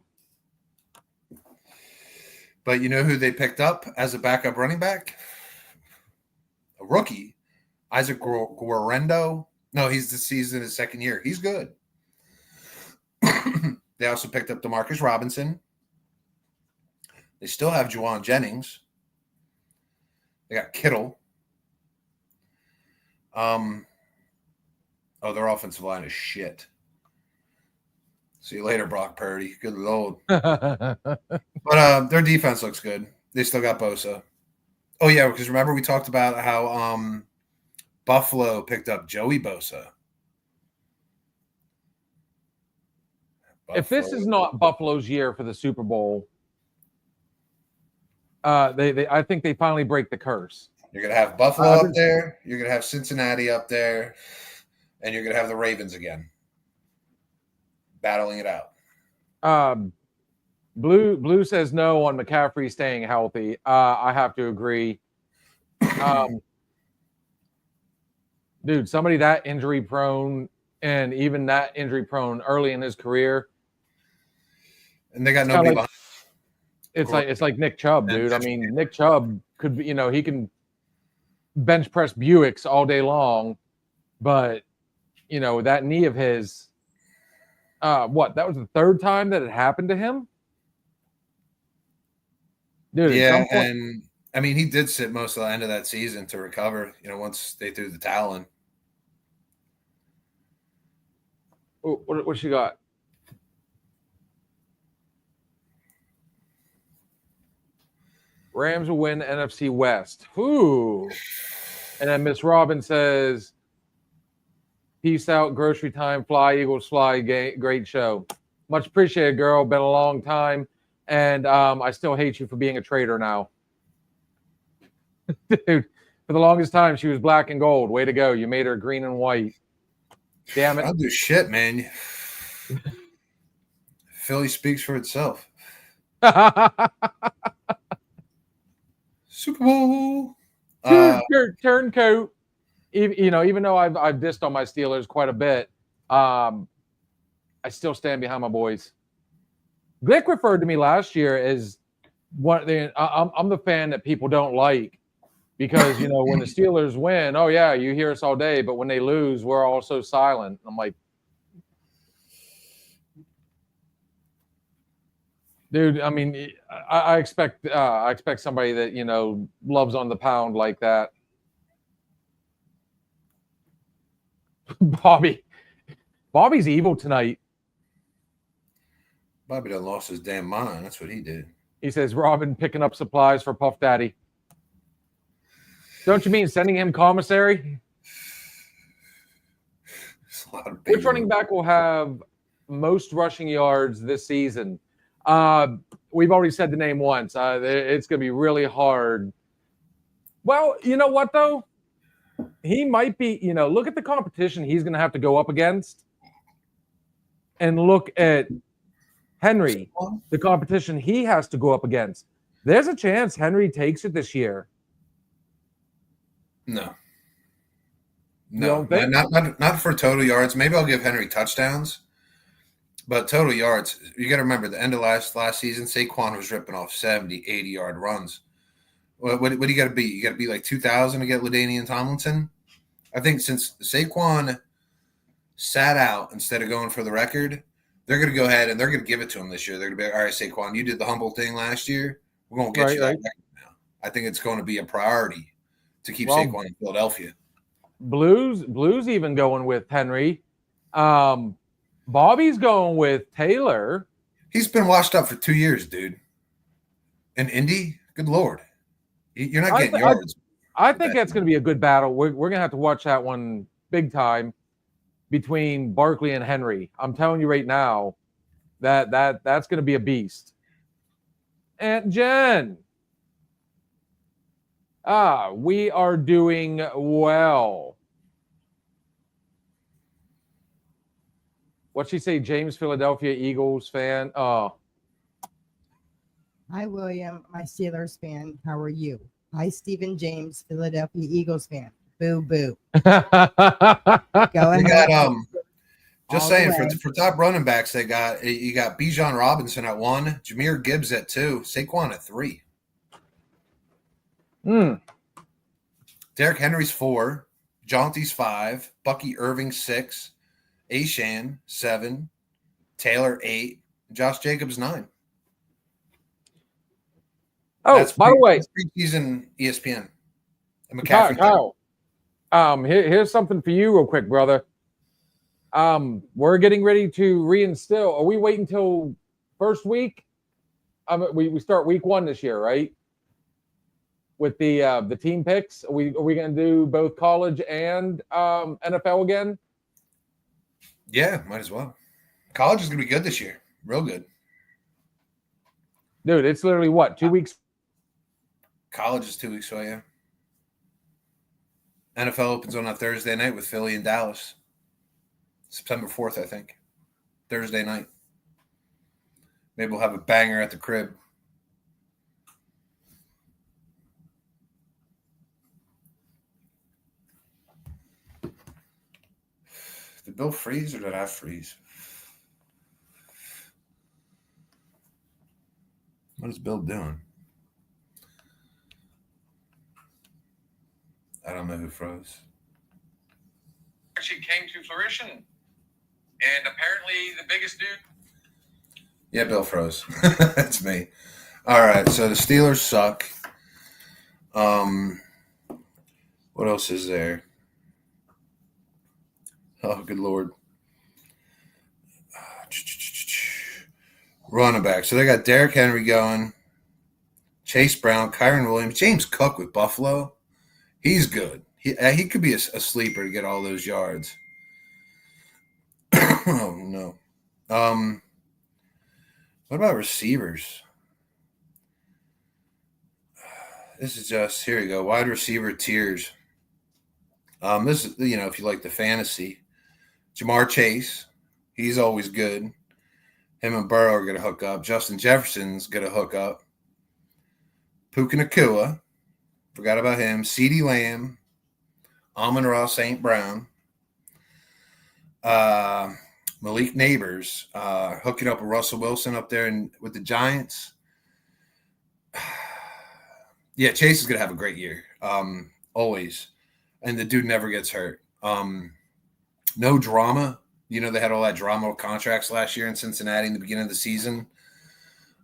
But you know who they picked up as a backup running back? A rookie, Isaac Guerrero. No, he's in his second year. He's good. They also picked up Demarcus Robinson. They still have Juwan Jennings. They got Kittle. Their offensive line is shit. See you later, Brock Purdy. Good Lord. But their defense looks good. They still got Bosa. Oh, yeah, because remember we talked about how Buffalo picked up Joey Bosa. If this is not Buffalo's year for the Super Bowl, I think they finally break the curse. You're going to have Buffalo up there. You're going to have Cincinnati up there. And you're going to have the Ravens again. Battling it out. Blue says no on McCaffrey staying healthy. I have to agree. Dude, somebody that injury prone and even that injury prone early in his career. And they got nobody behind. It's like Nick Chubb, dude. I mean, Nick Chubb could be, he can bench press Buicks all day long, but that knee of his, that was the third time that it happened to him? Dude, yeah, and I mean, he did sit most of the end of that season to recover, once they threw the towel in. What you got? Rams will win NFC West. Ooh. And then Miss Robin says, peace out, grocery time, fly, Eagles fly, great show. Much appreciated, girl. Been a long time. And I still hate you for being a traitor now. Dude, for the longest time, she was black and gold. Way to go. You made her green and white. Damn it. I'll do shit, man. Philly speaks for itself. Super Bowl. Turncoat. Even though I've dissed on my Steelers quite a bit, I still stand behind my boys. Glick referred to me last year as I'm the fan that people don't like because when the Steelers win, oh yeah, you hear us all day, but when they lose, we're all so silent. I'm like, dude, I mean, I expect somebody that loves on the pound like that. Bobby's evil tonight. Bobby done lost his damn mind. That's what he did. He says, Robin picking up supplies for Puff Daddy. Don't you mean sending him commissary? Which running back will have most rushing yards this season? We've already said the name once. It's going to be really hard. Well, you know what, though? He might be, look at the competition he's going to have to go up against. And look at Henry, the competition he has to go up against. There's a chance Henry takes it this year. No, not for total yards. Maybe I'll give Henry touchdowns, but total yards, you got to remember the end of last season, Saquon was ripping off 70, 80-yard runs. What do you got to be? You got to be like 2,000 to get LaDainian Tomlinson. I think since Saquon sat out instead of going for the record, they're going to go ahead and they're going to give it to him this year. They're going to be like, all right, Saquon, you did the humble thing last year. We're going to get you that record now. I think it's going to be a priority to keep Saquon in Philadelphia. Blues even going with Henry. Bobby's going with Taylor. He's been washed up for 2 years, dude. In Indy, good Lord. You're not getting yards. I think that's going to be a good battle. We're going to have to watch that one big time between Barkley and Henry. I'm telling you right now that's going to be a beast. Aunt Jen. We are doing well. What'd she say? James, Philadelphia Eagles fan. Oh. Hi, William. My Steelers fan. How are you? Hi, Stephen James, Philadelphia Eagles fan. Boo, boo. Go ahead. They got, just saying, for top running backs, you got Bijan Robinson at 1, Jahmyr Gibbs at 2, Saquon at 3. Derrick Henry's 4, Jonty's 5, Bucky Irving 6, Ashan 7, Taylor 8, Josh Jacobs 9. Oh, by the way, preseason ESPN. And Kyle, here's something for you, real quick, brother. We're getting ready to reinstill. Are we waiting until first week? We start week 1 this year, right? With the team picks, are we going to do both college and NFL again? Yeah, might as well. College is going to be good this year. Real good. Dude, it's literally what, 2 weeks? College is 2 weeks away, yeah. NFL opens on a Thursday night with Philly and Dallas. September 4th, I think. Thursday night. Maybe we'll have a banger at the crib. Did Bill freeze or did I freeze? What is Bill doing? I don't know who froze. Actually came to fruition. And apparently the biggest dude. Yeah, Bill froze. That's me. All right, so the Steelers suck. What else is there? Oh, good Lord. Running back. So they got Derrick Henry going, Chase Brown, Kyron Williams, James Cook with Buffalo. He's good. He could be a sleeper to get all those yards. Oh, no. What about receivers? This is just, here you go, wide receiver tiers. This is, if you like the fantasy. Jamar Chase, he's always good. Him and Burrow are going to hook up. Justin Jefferson's going to hook up. Puka Nacua, forgot about him. CeeDee Lamb, Amon-Ra St. Brown. Malik Neighbors, hooking up with Russell Wilson up there with the Giants. Yeah, Chase is going to have a great year, always. And the dude never gets hurt. No drama. They had all that drama with contracts last year in Cincinnati in the beginning of the season.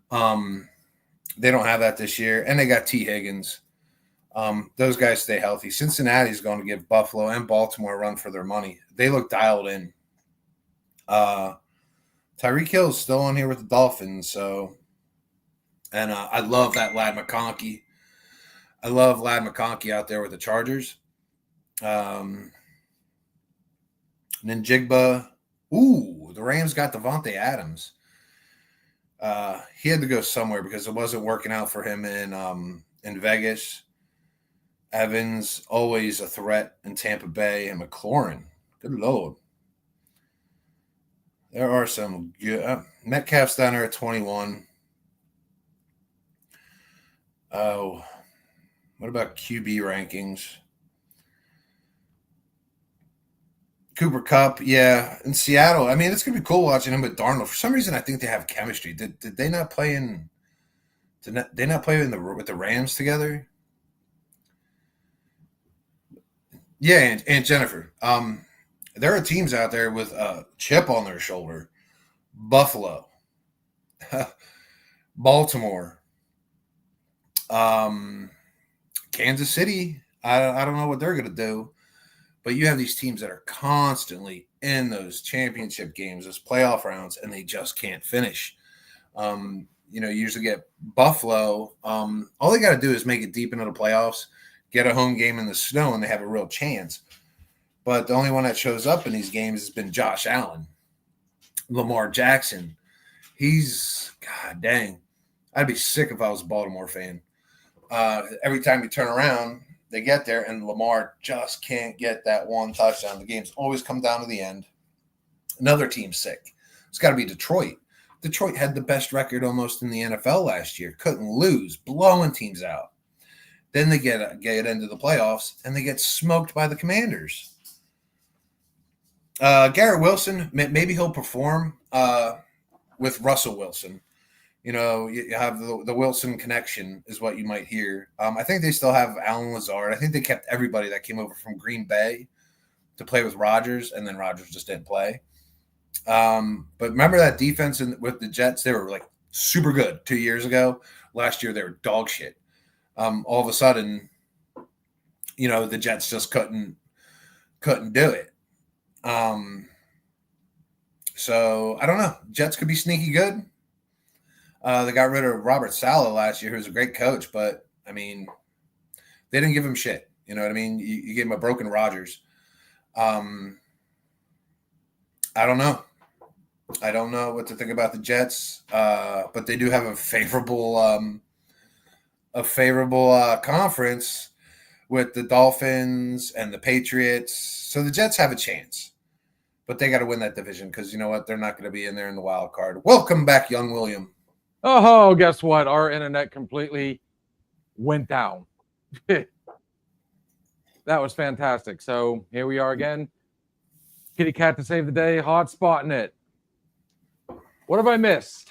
They don't have that this year. And they got T. Higgins. Those guys stay healthy. Cincinnati's going to give Buffalo and Baltimore a run for their money. They look dialed in. Tyreek Hill's still on here with the Dolphins. So, and I love that Ladd McConkey. I love Ladd McConkey out there with the Chargers. Njigba. Ooh, the Rams got Devontae Adams. He had to go somewhere because it wasn't working out for him in Vegas. Evans, always a threat in Tampa Bay. And McLaurin. Good Lord. There are some good. Metcalf's down there at 21. Oh, what about QB rankings? Cooper Kupp, yeah. In Seattle, I mean, it's going to be cool watching him with Darnold. For some reason, I think they have chemistry. Did they not play in – did they not play with the Rams together? Yeah, and Jennifer. There are teams out there with a chip on their shoulder. Buffalo, Baltimore, Kansas City. I don't know what they're going to do, but you have these teams that are constantly in those championship games, those playoff rounds, and they just can't finish. You usually get Buffalo. All they got to do is make it deep into the playoffs, get a home game in the snow, and they have a real chance. But the only one that shows up in these games has been Josh Allen. Lamar Jackson. God dang. I'd be sick if I was a Baltimore fan. Every time you turn around, they get there, and Lamar just can't get that one touchdown. The games always come down to the end. Another team's sick. It's got to be Detroit. Detroit had the best record almost in the NFL last year. Couldn't lose, blowing teams out. Then they get into the playoffs, and they get smoked by the Commanders. Garrett Wilson, maybe he'll perform with Russell Wilson. You have the Wilson connection is what you might hear. I think they still have Alan Lazard. I think they kept everybody that came over from Green Bay to play with Rodgers, and then Rodgers just didn't play. But remember that defense with the Jets? They were like super good 2 years ago. Last year they were dog shit. All of a sudden, the Jets just couldn't do it. So I don't know. Jets could be sneaky good. They got rid of Robert Saleh last year, who was a great coach, but I mean, they didn't give him shit. You know what I mean? You gave him a broken Rodgers. I don't know. I don't know what to think about the Jets, but they do have a favorable conference with the Dolphins and the Patriots. So the Jets have a chance, but they got to win that division because you know what? They're not going to be in there in the wild card. Welcome back, young William. Oh, guess what? Our internet completely went down. That was fantastic. So here we are again. Kitty Cat to save the day, hot spotting it. What have I missed?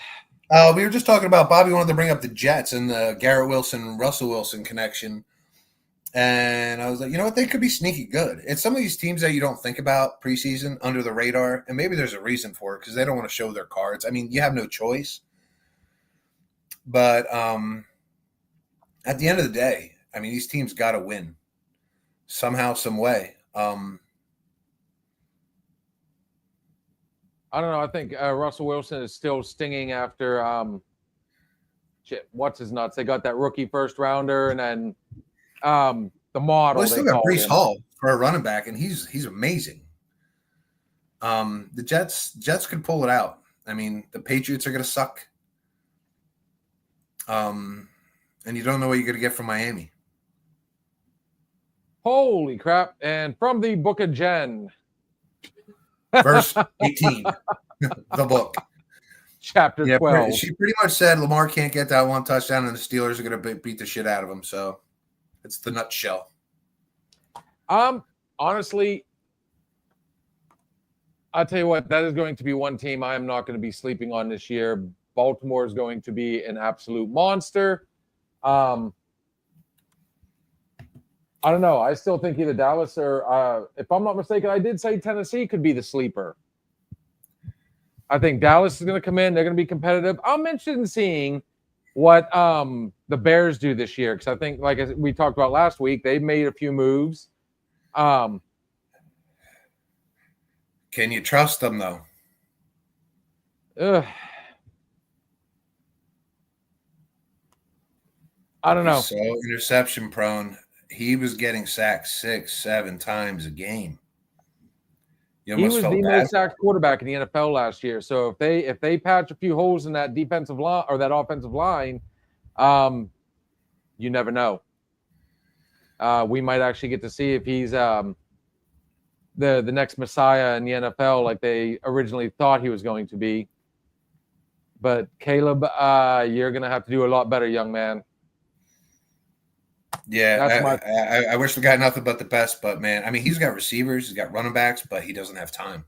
We were just talking about Bobby wanted to bring up the Jets and the Garrett Wilson, Russell Wilson connection. And I was like, you know what? They could be sneaky good. It's some of these teams that you don't think about preseason under the radar. And maybe there's a reason for it because they don't want to show their cards. I mean, you have no choice. But at the end of the day, I mean, these teams got to win somehow, some way. I don't know. I think Russell Wilson is still stinging after what's his nuts? They got that rookie first rounder, and then the model. Well, they still got Breece Hall for a running back, and he's amazing. The Jets could pull it out. I mean, the Patriots are going to suck. And you don't know what you're going to get from Miami. Holy crap. And from the Book of Jen. Verse 18, the book. Chapter 12. She pretty much said Lamar can't get that one touchdown and the Steelers are going to beat the shit out of him. So it's the nutshell. Honestly, I'll tell you what, that is going to be one team I am not going to be sleeping on this year. Baltimore is going to be an absolute monster. I don't know. I still think either Dallas or, if I'm not mistaken, I did say Tennessee could be the sleeper. I think Dallas is going to come in. They're going to be competitive. I'm interested in seeing what the Bears do this year because I think, like we talked about last week, they've made a few moves. Can you trust them, though? I don't know. He's so interception prone. He was getting sacked 6-7 times a game. He was the most sacked quarterback in the NFL last year. So if they patch a few holes in that defensive line or that offensive line, you never know. We might actually get to see if he's the next Messiah in the NFL, like they originally thought he was going to be. But Caleb, you're gonna have to do a lot better, young man. Yeah, I wish we got nothing but the best, but man, I mean, he's got receivers, he's got running backs, but he doesn't have time.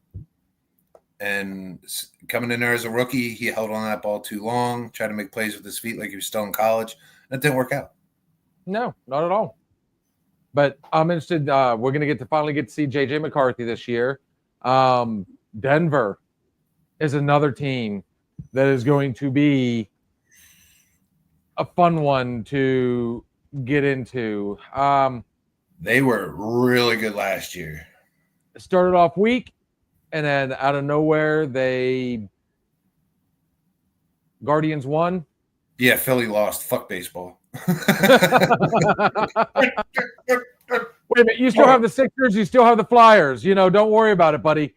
And coming in there as a rookie, he held on that ball too long, tried to make plays with his feet like he was still in college. And it didn't work out. No, not at all. But I'm interested. We're going to finally get to see J.J. McCarthy this year. Denver. is another team that is going to be a fun one to get into. They were really good last year. Started off weak, and then out of nowhere, Guardians won. Yeah, Philly lost. Fuck baseball. Wait a minute, you still have the Sixers, you still have the Flyers. Don't worry about it, buddy.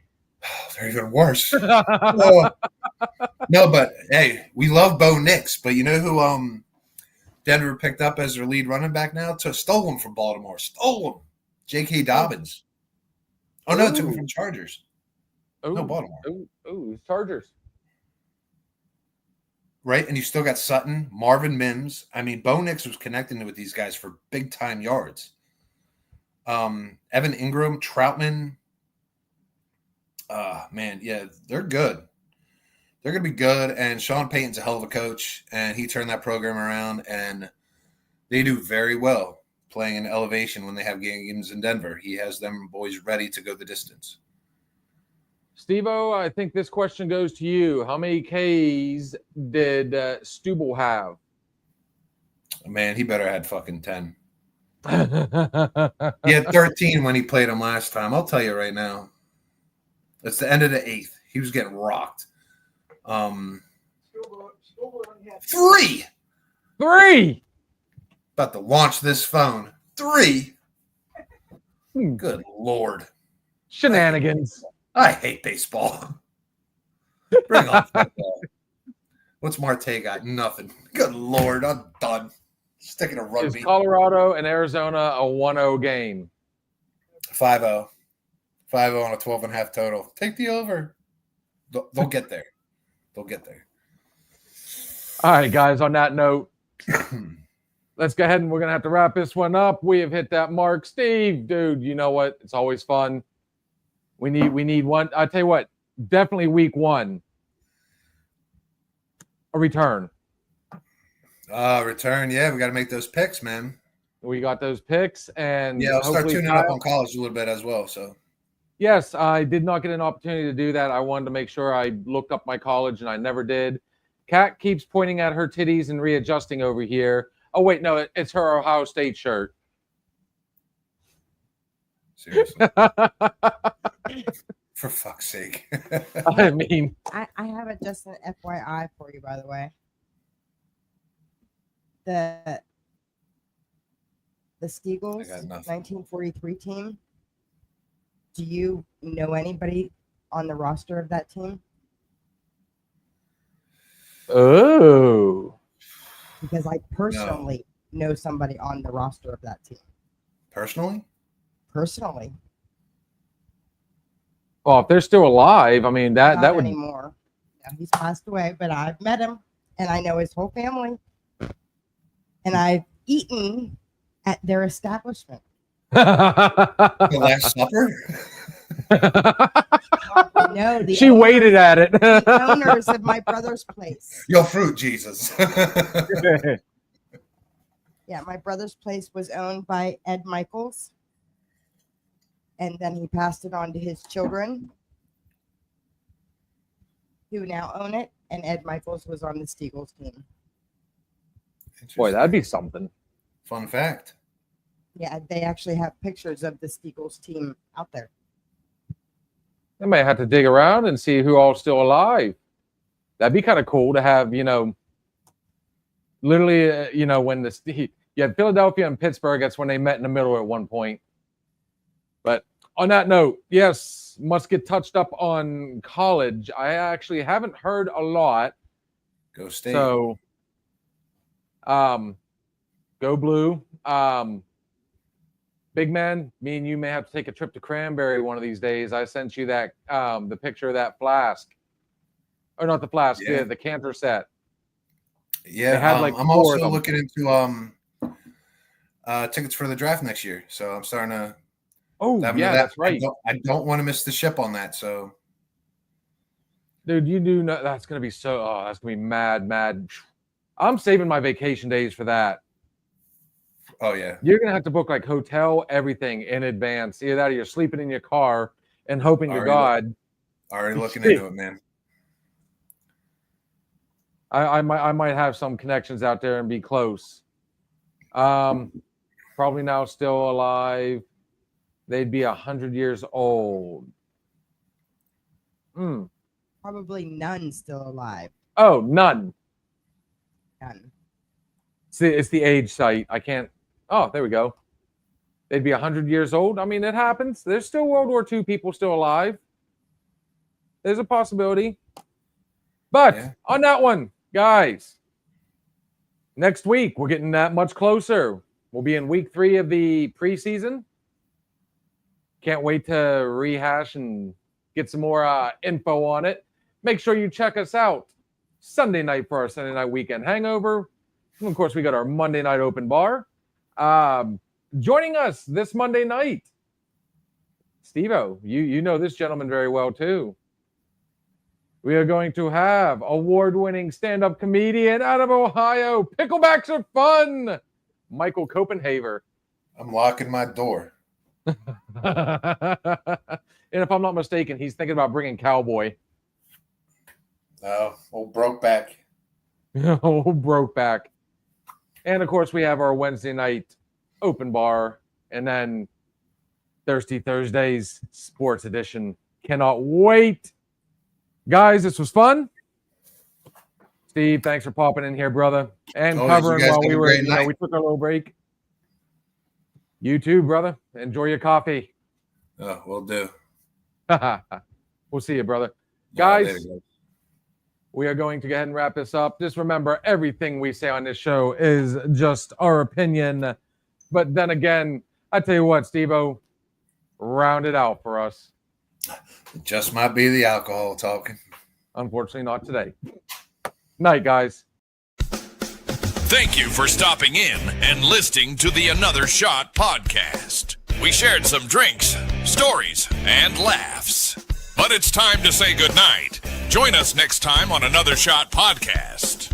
They're even worse. Oh. No, but hey, we love Bo Nix, but you know who Denver picked up as their lead running back now? Stole him from Baltimore. Stole him. J.K. Dobbins. Oh, no, took him from Chargers. No, Baltimore. Chargers. Right, and you still got Sutton, Marvin Mims. I mean, Bo Nix was connecting with these guys for big-time yards. Evan Ingram, Troutman. Man, yeah, they're good. They're going to be good, and Sean Payton's a hell of a coach, and he turned that program around, and they do very well playing in elevation when they have games in Denver. He has them boys ready to go the distance. Steve-O, I think this question goes to you. How many Ks did Stubble have? Man, he better had fucking 10. Oh, He had 13 when he played him last time. I'll tell you right now. It's the end of the 8th. He was getting rocked. 3. 3. About to launch this phone. 3. Good Lord. Shenanigans. I hate baseball. Bring on football. What's Marte got? Nothing. Good Lord. I'm done. Sticking to Is rugby. Colorado and Arizona a 1-0 game? 5-0. 5-0 on a 12.5 total. Take the over. They'll get there. They'll get there. All right, guys, on that note, let's go ahead and we're going to have to wrap this one up. We have hit that mark. Steve, dude, you know what? It's always fun. We need one. I tell you what, definitely week 1. A return. Return. Yeah, we got to make those picks, man. We got those picks, and Yeah, I'll start hopefully tuning up on college a little bit as well. So yes, I did not get an opportunity to do that. I wanted to make sure I looked up my college, and I never did. Kat keeps pointing at her titties and readjusting over here. Oh, wait, no, it's her Ohio State shirt. seriously, for fuck's sake. I mean, I have it just an FYI for you, by the way. The Steagles I got nothing. 1943 team. Do you know anybody on the roster of that team? oh, Because I personally know somebody on the roster of that team. Personally, Personally, well, if they're still alive, I mean that not would. anymore. No, he's passed away, but I've met him and I know his whole family. And I've eaten at their establishment. the Last Supper. No, the She waited at it. the owners of my brother's place. Yo, fruit Jesus. Yeah, my brother's place was owned by Ed Michaels. And then he passed it on to his children, who now own it. And Ed Michaels was on the Steagles team. Boy, that'd be something. fun fact. Yeah, they actually have pictures of the Steagles team out there. I may have to dig around and see who all's still alive. That'd be kind of cool to have, literally, when you had Philadelphia and Pittsburgh, that's when they met in the middle at one point. But on that note, yes, must get touched up on college. I actually haven't heard a lot. Go State. So, go Blue. Big man, me and you may have to take a trip to Cranberry one of these days. I sent you that the picture of that flask, or not the flask, Yeah. the canter set. Yeah, They had, like, I'm 4 of also them. looking into tickets for the draft next year. So I'm starting to. Oh, dive into yeah, that. that's right, I don't want to miss the ship on that. So dude. You do know that's gonna be so. Oh, that's gonna be mad. I'm saving my vacation days for that. oh yeah, You're gonna have to book like hotel, everything in advance. Either that, or you're sleeping in your car and hoping to Already God. already looking into it, man. I might have some connections out there and be close. Probably now still alive. They'd be 100 years old. Probably none still alive. Oh, none. None. See, it's the age site. I can't. Oh, there we go. They'd be 100 years old. I mean, it happens. There's still World War II people still alive. There's a possibility. But on that one, guys, next week, we're getting that much closer. We'll be in week 3 of the preseason. Can't wait to rehash and get some more info on it. Make sure you check us out Sunday night for our Sunday night weekend hangover. And of course, we got our Monday night open bar. Joining us this Monday night, Steve-O, you know this gentleman very well too. We are going to have award-winning stand-up comedian out of Ohio. Picklebacks are fun. Michael Copenhaver. I'm locking my door. And if I'm not mistaken, he's thinking about bringing Cowboy. Oh, old Brokeback. Oh, Brokeback. And of course, we have our Wednesday night open bar, and then Thirsty Thursdays Sports Edition. Cannot wait. Guys, this was fun. Steve, thanks for popping in here, brother. And Always, covering you guys while have we a were, great night. we took our little break. You too, brother. Enjoy your coffee. Oh, will do. We'll see you, brother. Yeah, Guys, later, we are going to go ahead and wrap this up. Just remember, everything we say on this show is just our opinion. But then again, I tell you what, Steve-O, round it out for us. It just might be the alcohol talking. Unfortunately, not today. Night, guys. Thank you for stopping in and listening to the Another Shot podcast. We shared some drinks, stories, and laughs. But it's time to say goodnight. Join us next time on Another Shot podcast.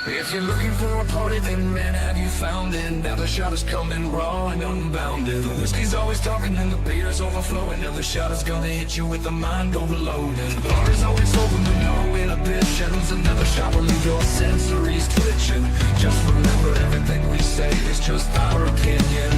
If you're looking for a party, then man, have you found it? Now the shot is coming raw and unbounded. The whiskey's always talking and the beer's overflowing. Now the shot is gonna hit you with the mind overloading. The bar is always open, but no inhibitions. Another shot will leave your sensories twitching. Just remember, everything we say is just our opinion.